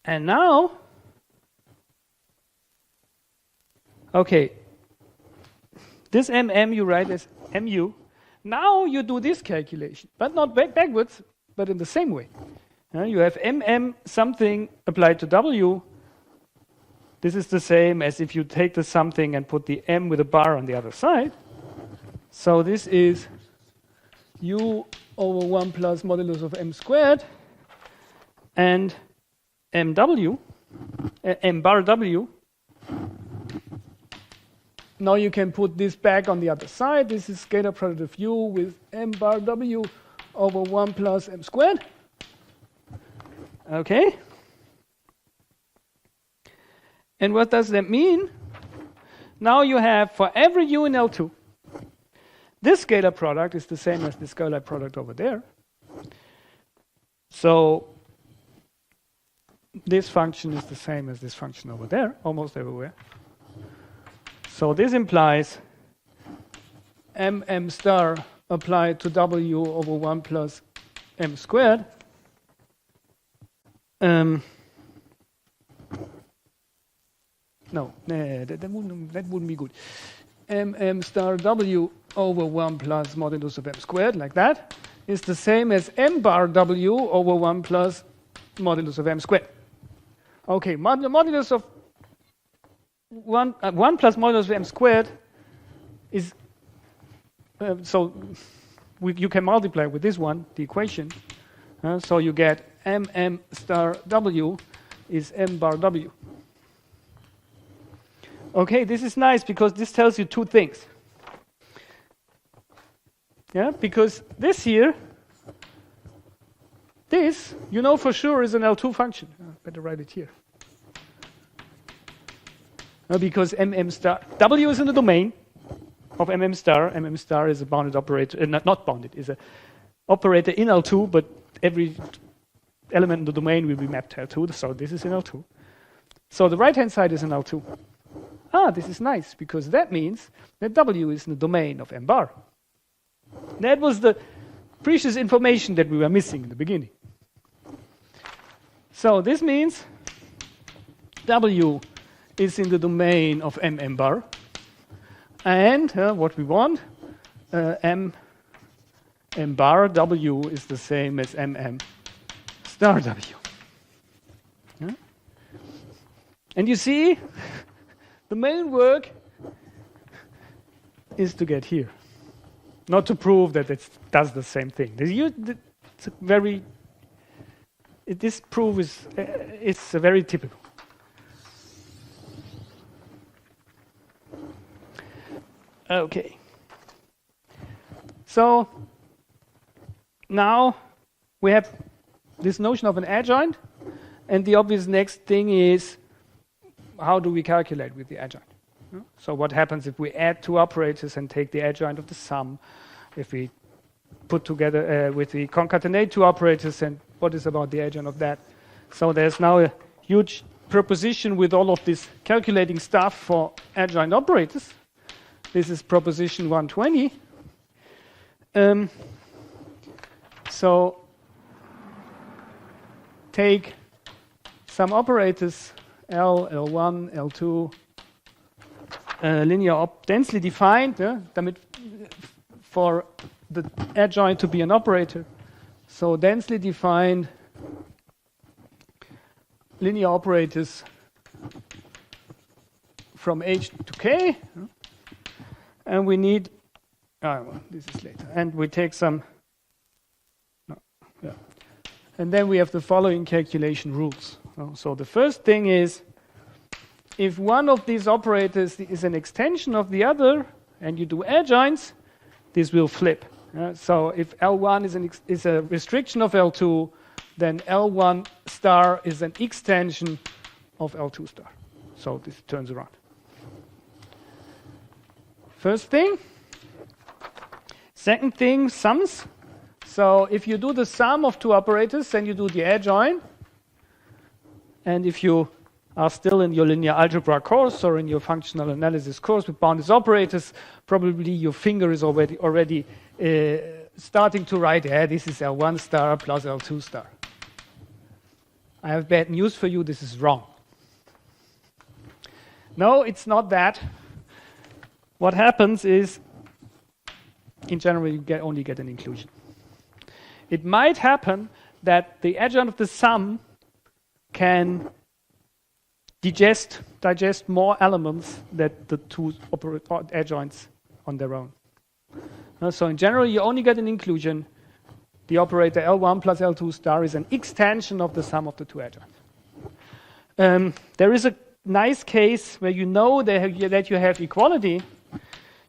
And now, okay, this mm you write as mu. Now you do this calculation, but not backwards, but in the same way. You have mm something applied to w. This is the same as if you take the something and put the m with a bar on the other side. So this is u over 1 plus modulus of m squared, and mw, m bar w. Now you can put this back on the other side. This is scalar product of u with m bar w over 1 plus m squared. Okay. And what does that mean? Now you have for every u in L2, this scalar product is the same as the scalar product over there. So this function is the same as this function over there, almost everywhere. So this implies mm star applied to w over 1 plus m squared. That wouldn't be good. Mm star w over 1 plus modulus of m squared, like that, is the same as m bar w over 1 plus modulus of m squared. Okay, modulus of 1 plus modulus of m squared is, you can multiply with this one, the equation. So you get mm star w is m bar w. Okay, this is nice because this tells you two things. Yeah, because this here, this, you know for sure is an L2 function. Better write it here. Because mm star, w is in the domain of mm star. Mm star is a bounded operator, not bounded, is an operator in L2, but every element in the domain will be mapped to L2, so this is in L2. So the right-hand side is in L2. This is nice, because that means that w is in the domain of m bar. That was the precious information that we were missing in the beginning. So this means w is in the domain of m bar, and what we want, m bar w is the same as mm star w. Yeah? And you see, the main work is to get here, not to prove that it does the same thing. It's a very, this proof is it's a very typical. Okay. So now we have this notion of an adjoint, and the obvious next thing is, how do we calculate with the adjoint? So what happens if we add two operators and take the adjoint of the sum? If we put together, if we concatenate two operators, and what is about the adjoint of that? So there's now a huge proposition with all of this calculating stuff for adjoint operators. This is proposition 120. So take some operators, L, L1, L2, linear densely defined, for the adjoint to be an operator. So densely defined linear operators from H to K. And we need, this is later. And we take some, and then we have the following calculation rules. So the first thing is, if one of these operators is an extension of the other, and you do adjoints, this will flip. So if L1 is a restriction of L2, then L1 star is an extension of L2 star. So this turns around. First thing. Second thing, sums. So if you do the sum of two operators, then you do the adjoint. And if you are still in your linear algebra course or in your functional analysis course with bounded operators, probably your finger is already starting to write, this is L1 star plus L2 star. I have bad news for you, this is wrong. No, it's not that. What happens is, in general, you only get an inclusion. It might happen that the adjoint of the sum can digest more elements than the two adjoints on their own. So in general, you only get an inclusion. The operator L1 plus L2 star is an extension of the sum of the two adjoints. There is a nice case where you know that you have equality.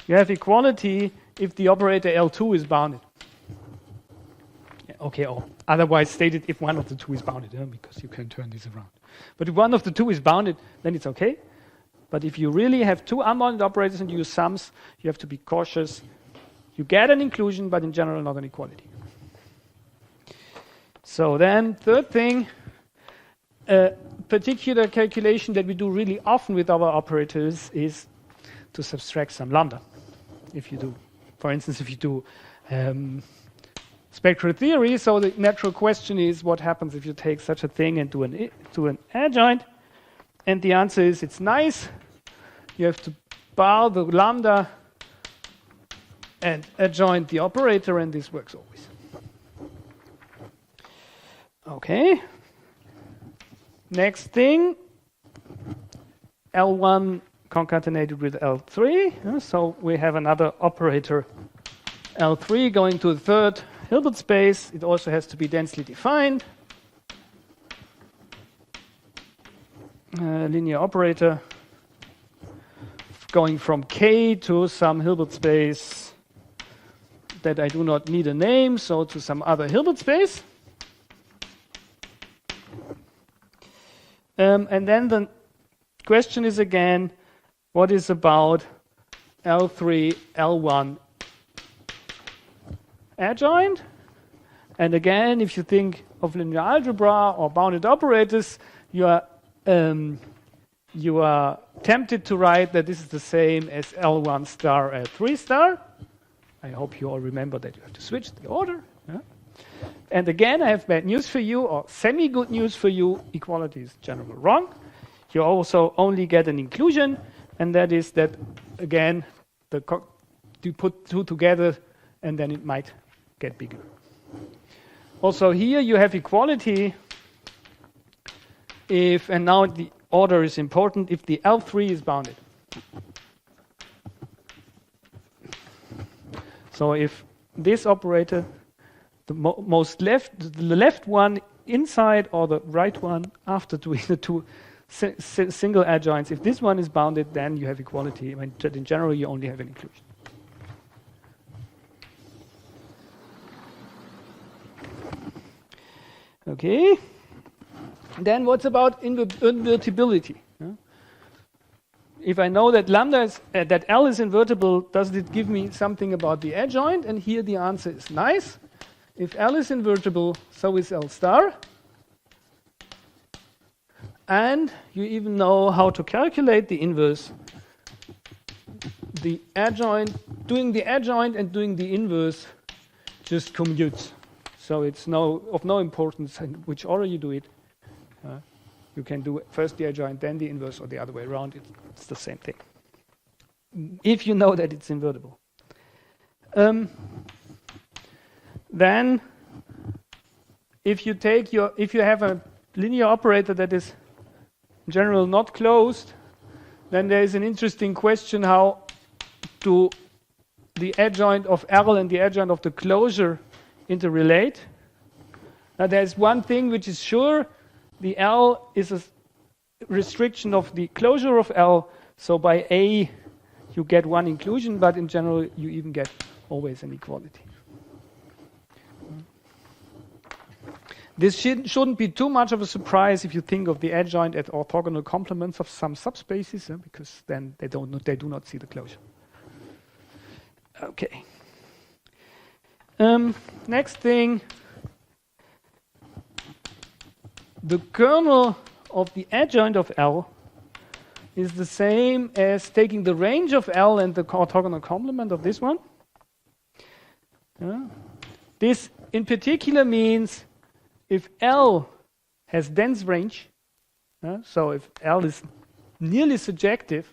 You have equality if the operator L2 is bounded. Okay, or otherwise stated if one of the two is bounded, because you can turn this around. But if one of the two is bounded, then it's okay. But if you really have two unbounded operators and you use sums, you have to be cautious. You get an inclusion, but in general not an equality. So then, third thing, A particular calculation that we do really often with our operators is to subtract some lambda. If you do, for instance, if you do spectral theory, so the natural question is what happens if you take such a thing and do an adjoint? And the answer is it's nice. You have to bar the lambda and adjoint the operator, and this works always. Okay. Next thing, L1 concatenated with L3. So we have another operator, L3, going to the third Hilbert space. It also has to be densely defined. Linear operator going from K to some Hilbert space that I do not need a name, so to some other Hilbert space. And then the question is again, what is about L3, L1 adjoint? And again, if you think of linear algebra or bounded operators, you are tempted to write that this is the same as L1 star, L3 star. I hope you all remember that you have to switch the order. Yeah? And again, I have bad news for you, or semi-good news for you. Equality is generally wrong. You also only get an inclusion, and that is that, again, you put two together, and then it might get bigger. Also here you have equality if, and now the order is important, if the L3 is bounded. So if this operator, the left one inside or the right one after doing the two single adjoints, if this one is bounded, then you have equality. I mean, in general, you only have an inclusion. Okay. Then what's about invertibility? If I know that lambda is, that L is invertible, does it give me something about the adjoint? And here the answer is nice. If L is invertible, so is L star. And you even know how to calculate the inverse. The adjoint, doing the adjoint and doing the inverse just commutes. So it's of no importance in which order you do it. You can do first the adjoint, then the inverse, or the other way around. It's the same thing. If you know that it's invertible. Then, if you have a linear operator that is in general not closed, then there is an interesting question: how do the adjoint of L and the adjoint of the closure interrelate? Now, there's one thing which is sure. The L is a restriction of the closure of L, so by A you get one inclusion, but in general you even get always an equality. This shouldn't be too much of a surprise if you think of the adjoint as orthogonal complements of some subspaces, because then they do not see the closure. Okay. Next thing. The kernel of the adjoint of L is the same as taking the range of L and the orthogonal complement of this one. This in particular means if L has dense range, so if L is nearly surjective,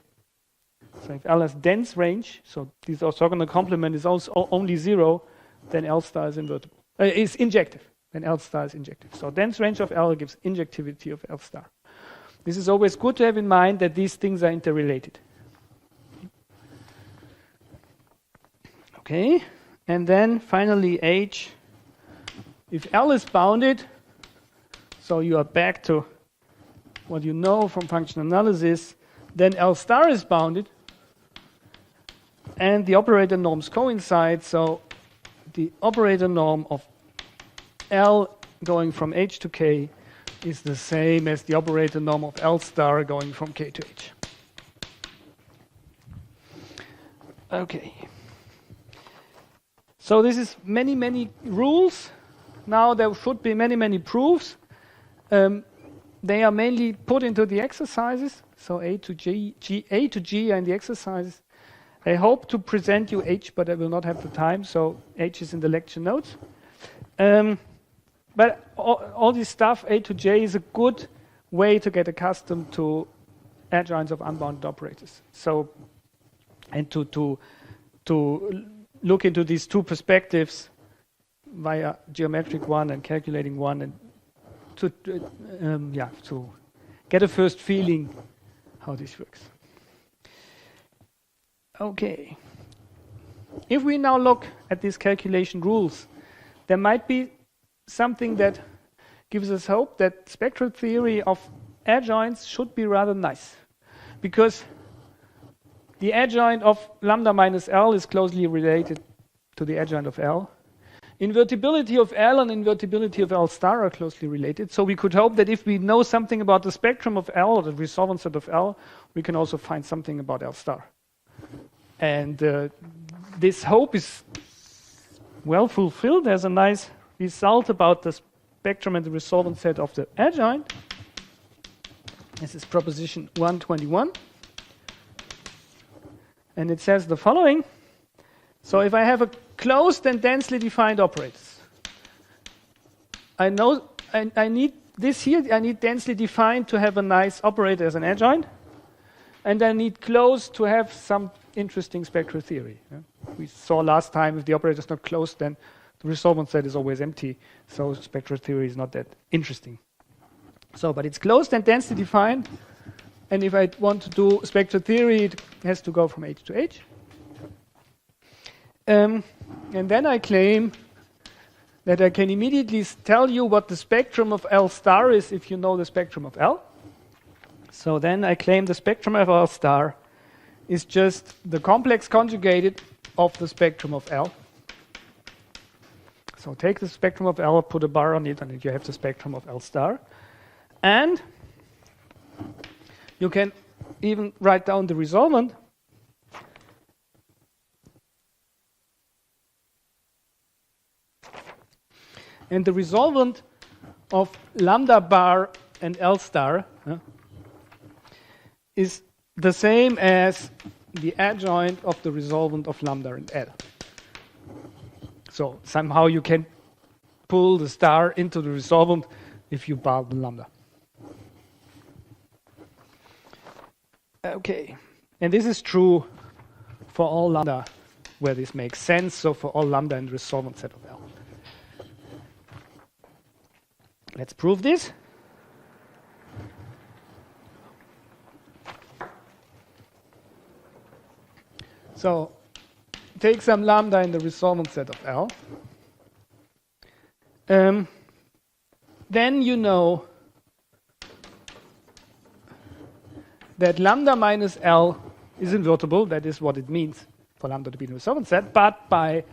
so if L has dense range, so this orthogonal complement is also only 0, then L star is invertible. Is injective. Then L star is injective. So dense range of L gives injectivity of L star. This is always good to have in mind that these things are interrelated. Okay, and then finally H. If L is bounded, so you are back to what you know from function analysis, then L star is bounded, and the operator norms coincide, so the operator norm of L going from H to K is the same as the operator norm of L star going from K to H. Okay. So this is many rules. Now there should be many proofs. they are mainly put into the exercises. So A to G are in the exercises. I hope to present you H, but I will not have the time, so H is in the lecture notes. But all this stuff, A to J, is a good way to get accustomed to adjoints of unbounded operators. So, and to look into these two perspectives via geometric one and calculating one, and to get a first feeling how this works. Okay. If we now look at these calculation rules, there might be something that gives us hope that spectral theory of adjoints should be rather nice. Because the adjoint of lambda minus L is closely related to the adjoint of L. Invertibility of L and invertibility of L star are closely related. So we could hope that if we know something about the spectrum of L, or the resolvent set of L, we can also find something about L star. And this hope is well fulfilled. There's a nice result about the spectrum and the resolvent set of the adjoint. This is proposition 121. And it says the following. So if I have a closed and densely defined operators, I know I need this here, I need densely defined to have a nice operator as an adjoint. And I need closed to have some interesting spectral theory. Yeah? We saw last time if the operator is not closed, then the resolvent set is always empty. So spectral theory is not that interesting. So, but it's closed and densely defined. And if I want to do spectral theory, it has to go from H to H. And then I claim that I can immediately tell you what the spectrum of L star is if you know the spectrum of L. So then I claim the spectrum of L star is just the complex conjugated of the spectrum of L. So take the spectrum of L, put a bar on it, and you have the spectrum of L star. And you can even write down the resolvent. And the resolvent of lambda bar and L star is the same as the adjoint of the resolvent of lambda and L. So somehow you can pull the star into the resolvent if you bar the lambda. Okay, and this is true for all lambda where this makes sense, so for all lambda in the resolvent set of L. Let's prove this. So take some lambda in the resolvent set of L. Then you know that lambda minus L is invertible. That is what it means for lambda to be in the resolvent set. But by,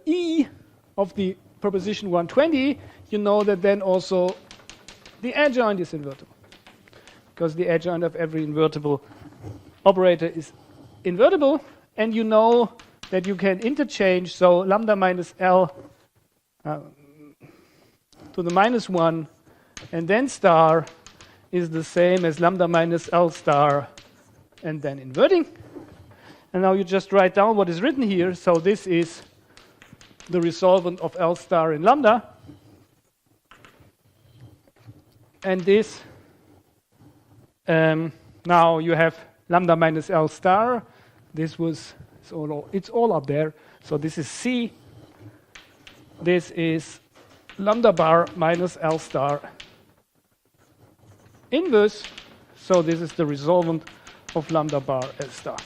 E of the proposition 120, you know that then also the adjoint is invertible. Because the adjoint of every invertible operator is invertible, and you know that you can interchange, so lambda minus L to the minus 1, and then star is the same as lambda minus L star, and then inverting. And now you just write down what is written here. So this is the resolvent of L star in lambda. And this, now you have lambda minus L star. This was, it's all up there. So this is C. This is lambda bar minus L star inverse. So this is the resolvent of lambda bar L star.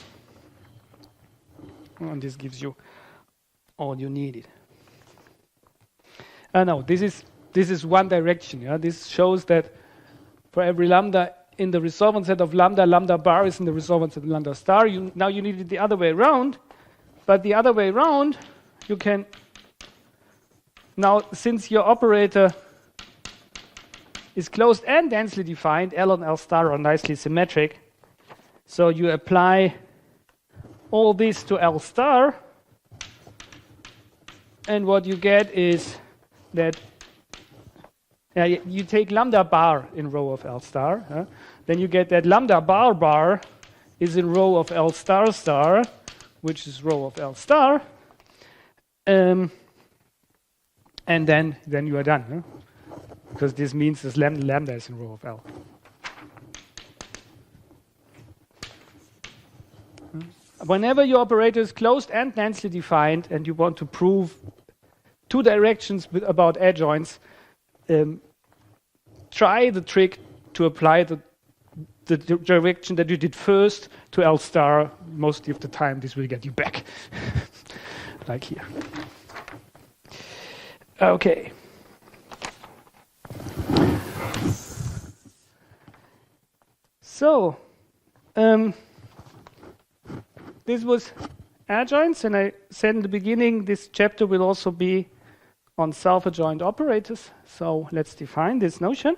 And this gives you all you needed. No, this is one direction. Yeah? This shows that for every lambda in the resolvent set of lambda, lambda bar is in the resolvent set of lambda star. Now you need it the other way around. But the other way around, you can, now since your operator is closed and densely defined, L and L star are nicely symmetric. So you apply all this to L star, and what you get is that You take lambda bar in row of L star. Then you get that lambda bar bar is in row of L star star, which is row of L star. And then you are done. Because this means this lambda is in row of L. Whenever your operator is closed and densely defined and you want to prove two directions about adjoints, try the trick to apply the direction that you did first to L star. Most of the time this will get you back. Like here. Okay. So, this was adjoints, and I said in the beginning this chapter will also be on self-adjoint operators. So let's define this notion.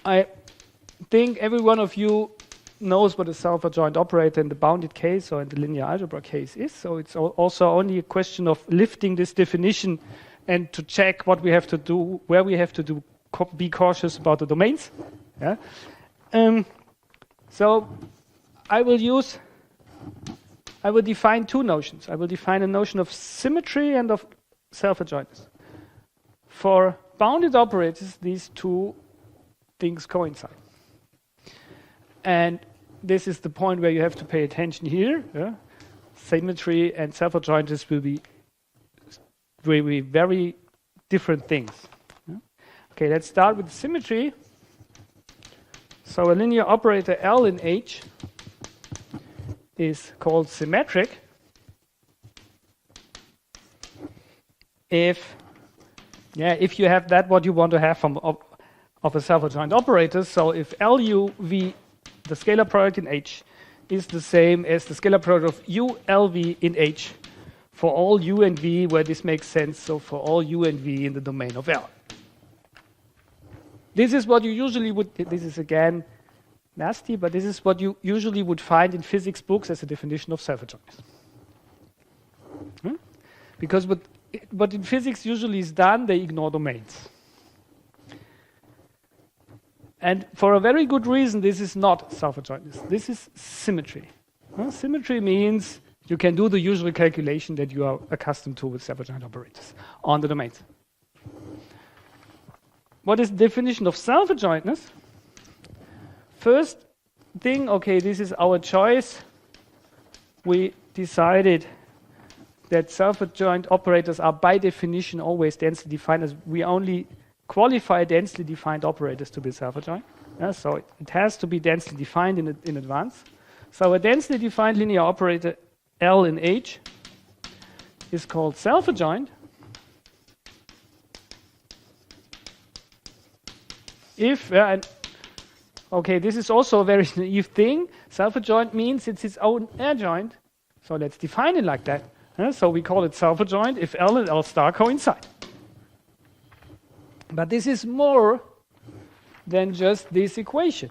I think every one of you knows what a self-adjoint operator in the bounded case or in the linear algebra case is. So it's also only a question of lifting this definition and to check what we have to do, where we have to do, be cautious about the domains. Yeah. So I will define two notions. I will define a notion of symmetry and of self-adjointness. For bounded operators, these two things coincide. And this is the point where you have to pay attention here. Yeah? Symmetry and self-adjointness will be very different things. Yeah? Okay, let's start with symmetry. So a linear operator L in H is called symmetric if you have that what you want to have of a self-adjoint operator. So if LUV, the scalar product in H, is the same as the scalar product of ULV in H for all U and V where this makes sense, so for all U and V in the domain of L. This is what you usually would, this is again nasty, but this is what you usually would find in physics books as a definition of self-adjointness. Because what in physics usually is done, they ignore domains. And for a very good reason, this is not self-adjointness. This is symmetry. Symmetry means you can do the usual calculation that you are accustomed to with self-adjoint operators on the domains. What is the definition of self-adjointness? First thing, okay, this is our choice. We decided that self-adjoint operators are by definition always densely defined, as we only qualify densely defined operators to be self-adjoint. So it has to be densely defined in advance. So a densely defined linear operator L in H is called self-adjoint if, okay, this is also a very naive thing. Self-adjoint means it's its own adjoint. So let's define it like that. So we call it self-adjoint if L and L star coincide. But this is more than just this equation.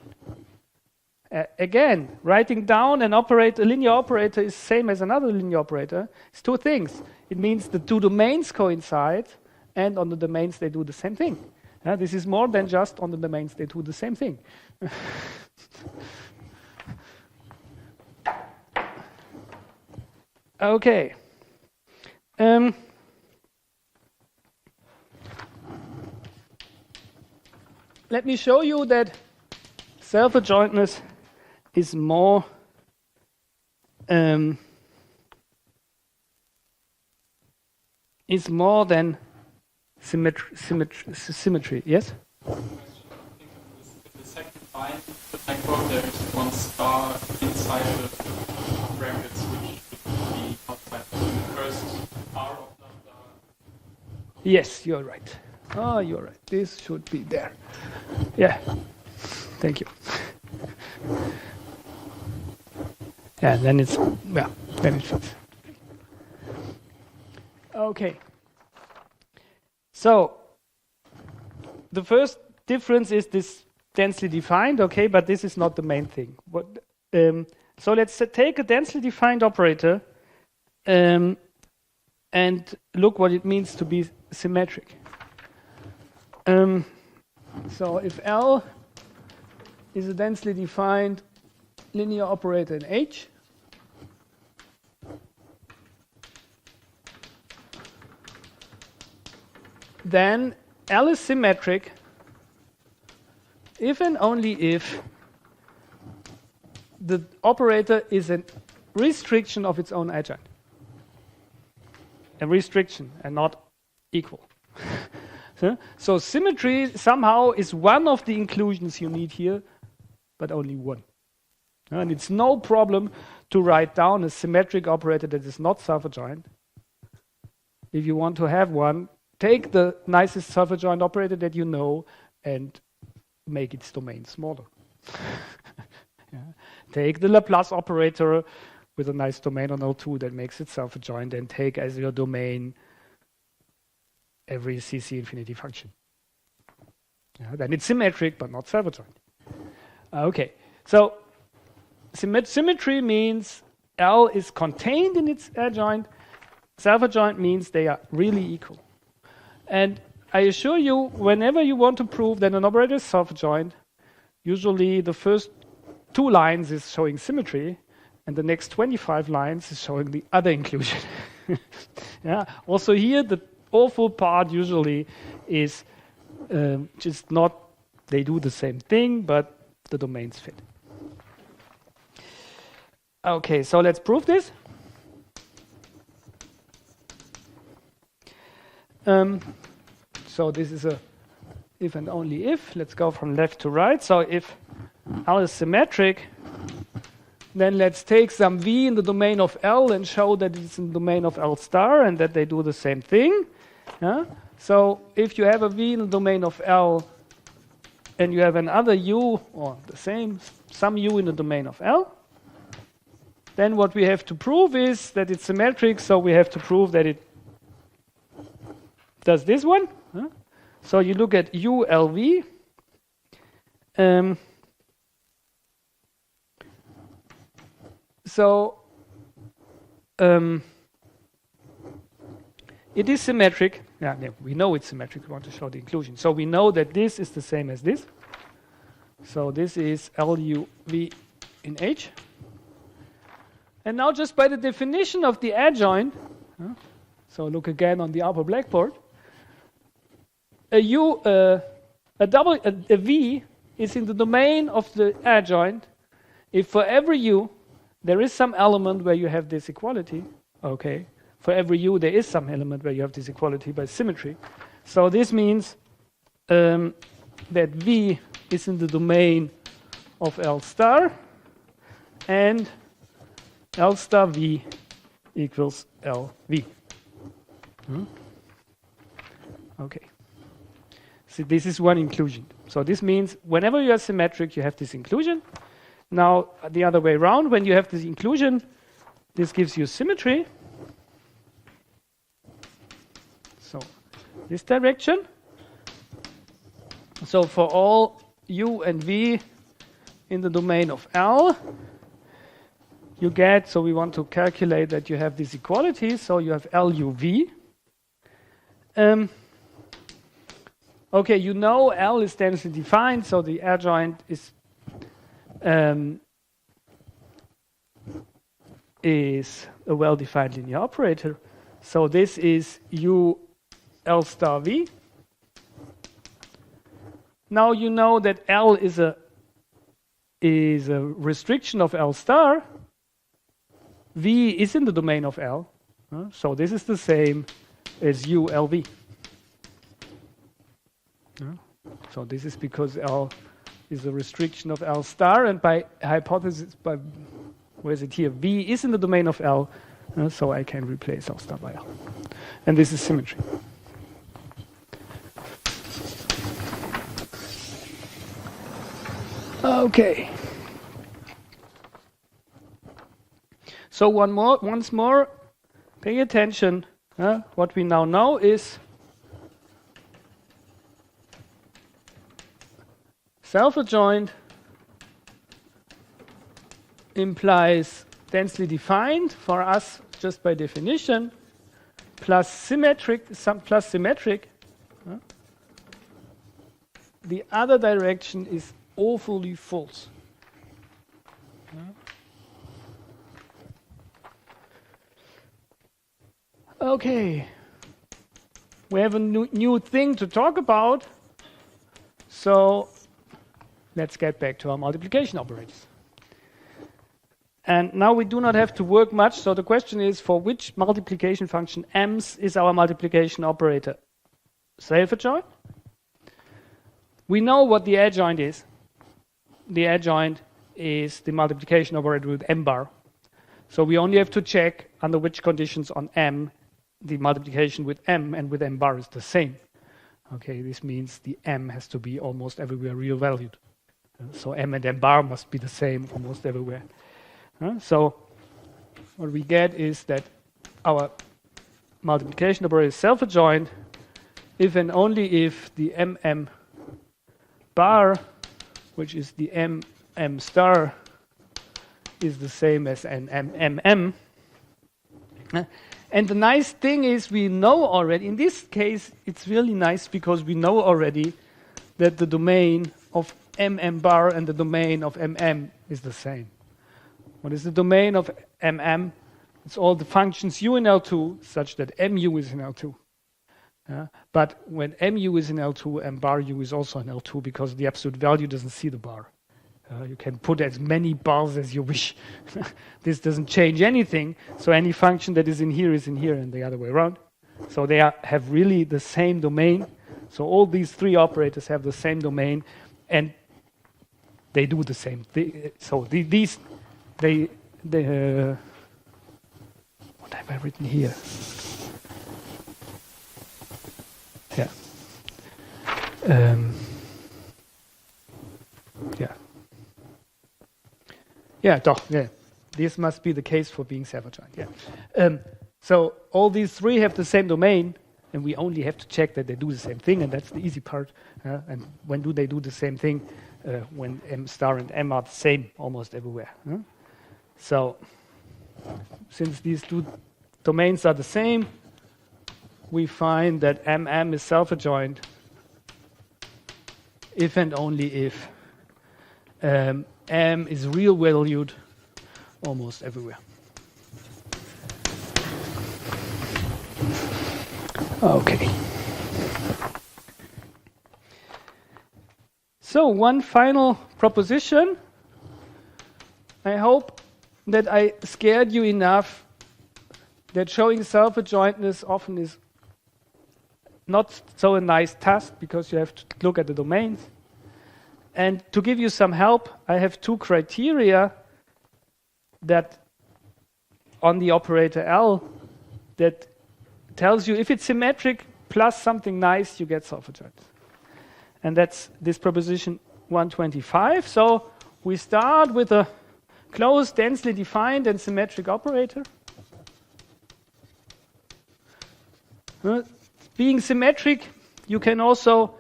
Again, writing down a linear operator is same as another linear operator. It's two things. It means the two domains coincide, and on the domains they do the same thing. This is more than just on the domains they do the same thing. Okay. Let me show you that self-adjointness is more than symmetry. Yes? If the second line, I quote, there is one star inside the brackets which should be outside the first R of lambda. Yes, you're right. Oh, you're right. This should be there. Yeah. Thank you. Yeah, then it fits. Okay. So the first difference is this densely defined, okay, but this is not the main thing. So let's take a densely defined operator, and and look what it means to be symmetric. So if L is a densely defined linear operator in H, then L is symmetric if and only if the operator is a restriction of its own adjoint. A restriction and not equal. So symmetry somehow is one of the inclusions you need here, but only one. And it's no problem to write down a symmetric operator that is not self-adjoint. If you want to have one, take the nicest self-adjoint operator that you know and make its domain smaller. Yeah. Take the Laplace operator with a nice domain on L2 that makes it self-adjoint, and take as your domain every CC infinity function. Yeah, then it's symmetric, but not self-adjoint. Okay, so symmetry means L is contained in its adjoint. Self-adjoint means they are really equal. And I assure you, whenever you want to prove that an operator is self-adjoint, usually the first 2 lines is showing symmetry, and the next 25 lines is showing the other inclusion. Yeah. Also here, the awful part usually is just not, they do the same thing, but the domains fit. Okay, so let's prove this. So this is a if and only if. Let's go from left to right. So if L is symmetric, then let's take some V in the domain of L and show that it's in the domain of L star and that they do the same thing. Yeah? So if you have a V in the domain of L and you have another U, or the same, some U in the domain of L, then what we have to prove is that it's symmetric, so we have to prove that it does this one. Huh? So you look at ULV. It is symmetric. Yeah, we know it's symmetric. We want to show the inclusion. So we know that this is the same as this. So this is LUV in H. And now just by the definition of the adjoint, so look again on the upper blackboard, a V is in the domain of the adjoint if for every U there is some element where you have this equality. Okay, for every U there is some element where you have this equality by symmetry. So this means that V is in the domain of L star, and L star V equals LV. Okay. So this is one inclusion. So this means whenever you are symmetric, you have this inclusion. Now, the other way around, when you have this inclusion, this gives you symmetry. So this direction. So for all U and V in the domain of L, you get, so we want to calculate that you have this equality, so you have LUV. Okay, you know L is densely defined, so the adjoint is a well-defined linear operator. So this is U L star V. Now you know that L is a restriction of L star. V is in the domain of L. So this is the same as U L V. So this is because L is a restriction of L star, and by hypothesis, where is it here? V is in the domain of L, so I can replace L star by L. And this is symmetry. Okay. So once more, pay attention. What we now know is self-adjoint implies densely defined for us just by definition. plus symmetric, the other direction is awfully false. Okay, we have a new thing to talk about, so let's get back to our multiplication operators. And now we do not have to work much, so the question is, for which multiplication function m's is our multiplication operator self-adjoint? We know what the adjoint is. The adjoint is the multiplication operator with m bar. So we only have to check under which conditions on m the multiplication with m and with m bar is the same. Okay, this means the m has to be almost everywhere real valued. So m and m bar must be the same almost everywhere. So what we get is that our multiplication operator is self-adjoint if and only if the mm bar, which is the mm star, is the same as an mm. And the nice thing is we know already, in this case it's really nice because we know already that the domain of mm bar and the domain of mm is the same. What is the domain of mm? It's all the functions u in L2 such that mu is in L2. But when mu is in L2, m bar u is also in L2 because the absolute value doesn't see the bar. You can put as many bars as you wish. This doesn't change anything. So any function that is in here and the other way around. So they have really the same domain. So all these three operators have the same domain and they do the same thing. So these what have I written here? Yeah. Yeah. This must be the case for being self-adjoint. Yeah. So all these three have the same domain, and we only have to check that they do the same thing, and that's the easy part. And when do they do the same thing? When m star and m are the same almost everywhere. So since these two domains are the same, we find that mm is self-adjoint if and only if m is real valued almost everywhere. Okay. So one final proposition. I hope that I scared you enough that showing self-adjointness often is not so a nice task because you have to look at the domains. And to give you some help, I have two criteria that on the operator L that tells you if it's symmetric plus something nice, you get self-adjoint. And that's this proposition 125. So we start with a closed, densely defined and symmetric operator. Being symmetric, you can also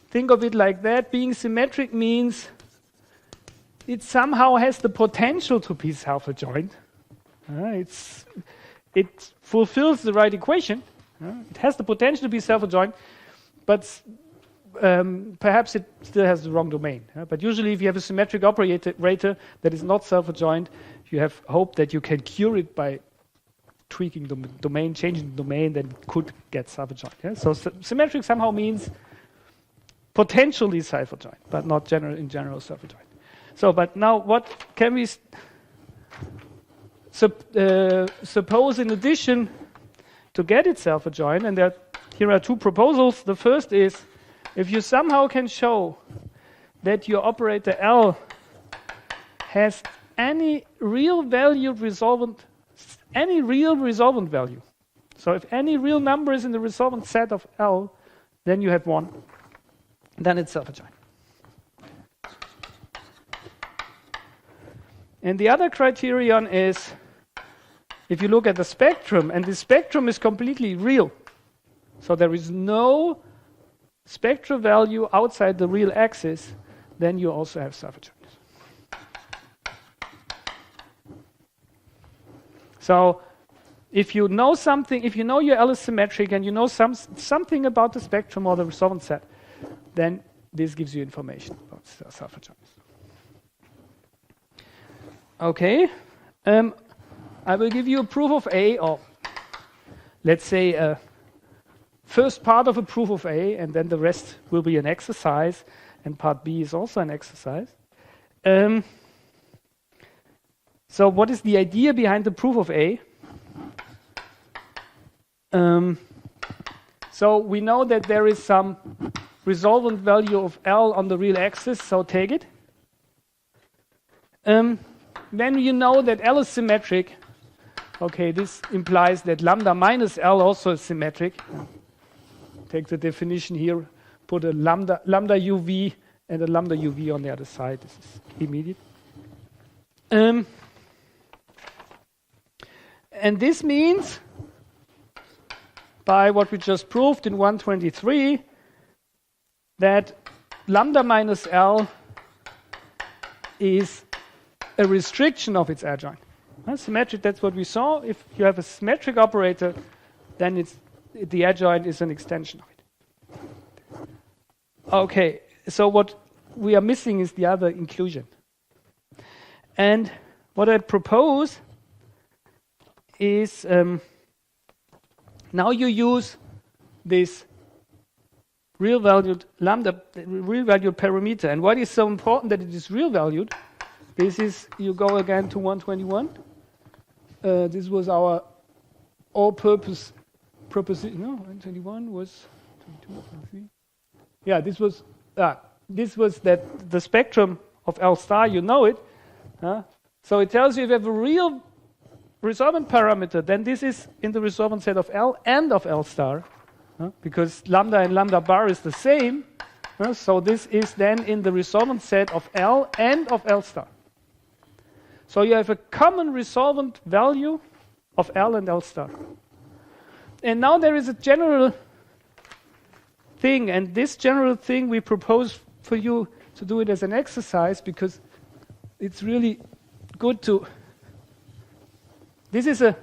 think of it like that. Being symmetric means it somehow has the potential to be self-adjoint. It fulfills the right equation. It has the potential to be self-adjoint, but perhaps it still has the wrong domain. But usually if you have a symmetric operator that is not self-adjoint, you have hope that you can cure it by tweaking the domain, changing the domain, then it could get self-adjoint. So symmetric somehow means potentially self-adjoint, but not in general self-adjoint. So, but now what can we suppose in addition to get it self-adjoint? And here are two proposals. The first is if you somehow can show that your operator L has any real resolvent value. So if any real number is in the resolvent set of L, then you have one. Then it's self-adjoint. And the other criterion is if you look at the spectrum, and the spectrum is completely real. So there is no spectral value outside the real axis, then you also have self-adjoint. So if you know something, if you know your L is symmetric and you know something about the spectrum or the resolvent set, then this gives you information about self-adjoints. Okay, I will give you a proof of A, or let's say a first part of a proof of A, and then the rest will be an exercise, and part B is also an exercise. So what is the idea behind the proof of A? So we know that there is some resolvent value of L on the real axis, so take it. Then you know that L is symmetric. Okay, this implies that lambda minus L also is symmetric. Take the definition here, put a lambda UV and a lambda UV on the other side. This is immediate. And this means, by what we just proved in 123, that lambda minus L is a restriction of its adjoint. Symmetric, that's what we saw. If you have a symmetric operator, then the adjoint is an extension of it. Okay, so what we are missing is the other inclusion. And what I propose is now you use this real valued lambda, real valued parameter. And what is so important that it is real valued? This is, you go again to 121. This was our all-purpose proposition. No, 121 was 22, 23. Yeah, this was that the spectrum of L star, you know it. So it tells you if you have a real resolvent parameter, then this is in the resolvent set of L and of L star, because lambda and lambda bar is the same. So this is then in the resolvent set of L and of L star. So you have a common resolvent value of L and L star. And now there is a general thing, and this general thing we propose for you to do it as an exercise, because it's really good to... This is a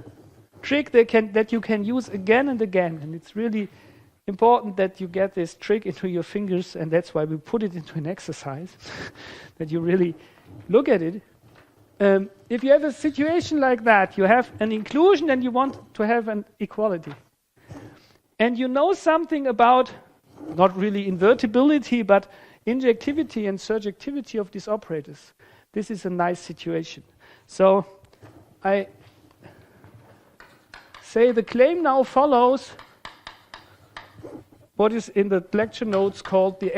trick that you can use again and again, and it's really important that you get this trick into your fingers, and that's why we put it into an exercise, that you really look at it. If you have a situation like that, you have an inclusion and you want to have an equality. And you know something about, not really invertibility, but injectivity and surjectivity of these operators. This is a nice situation. So I say the claim now follows what is in the lecture notes called the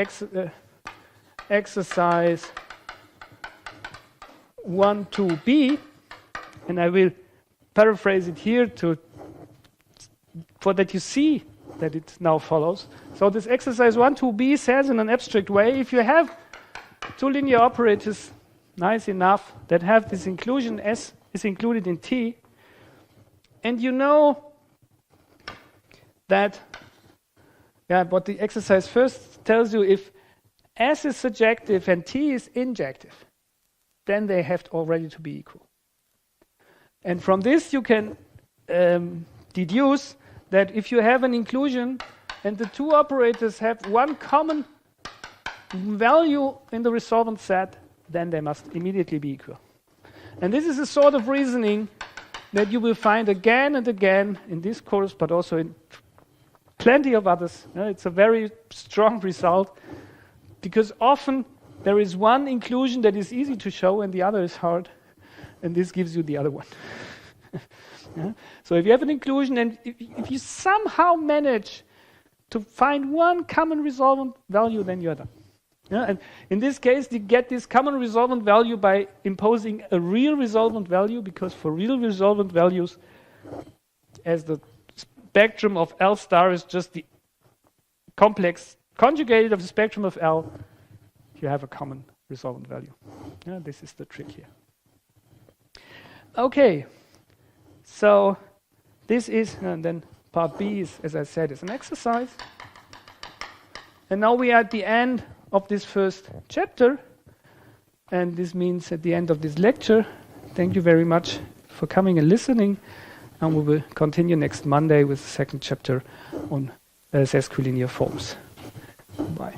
exercise 1-2b, and I will paraphrase it here for that you see that it now follows. So this exercise 1-2b says in an abstract way, if you have two linear operators nice enough that have this inclusion S is included in T, and you know that, what the exercise first tells you, if S is surjective and T is injective, then they have already to be equal. And from this you can deduce that if you have an inclusion and the two operators have one common value in the resolvent set, then they must immediately be equal. And this is a sort of reasoning that you will find again and again in this course, but also in plenty of others. It's a very strong result, because often there is one inclusion that is easy to show and the other is hard, and this gives you the other one. So if you have an inclusion and if you somehow manage to find one common resolvent value, then you're done. And in this case, you get this common resolvent value by imposing a real resolvent value, because for real resolvent values, as the spectrum of L star is just the complex conjugated of the spectrum of L, you have a common resolvent value. This is the trick here. Okay, so this is, and then part B is, as I said, is an exercise. And now we are at the end of this first chapter, and this means at the end of this lecture. Thank you very much for coming and listening, and we will continue next Monday with the second chapter on sesquilinear forms. Bye.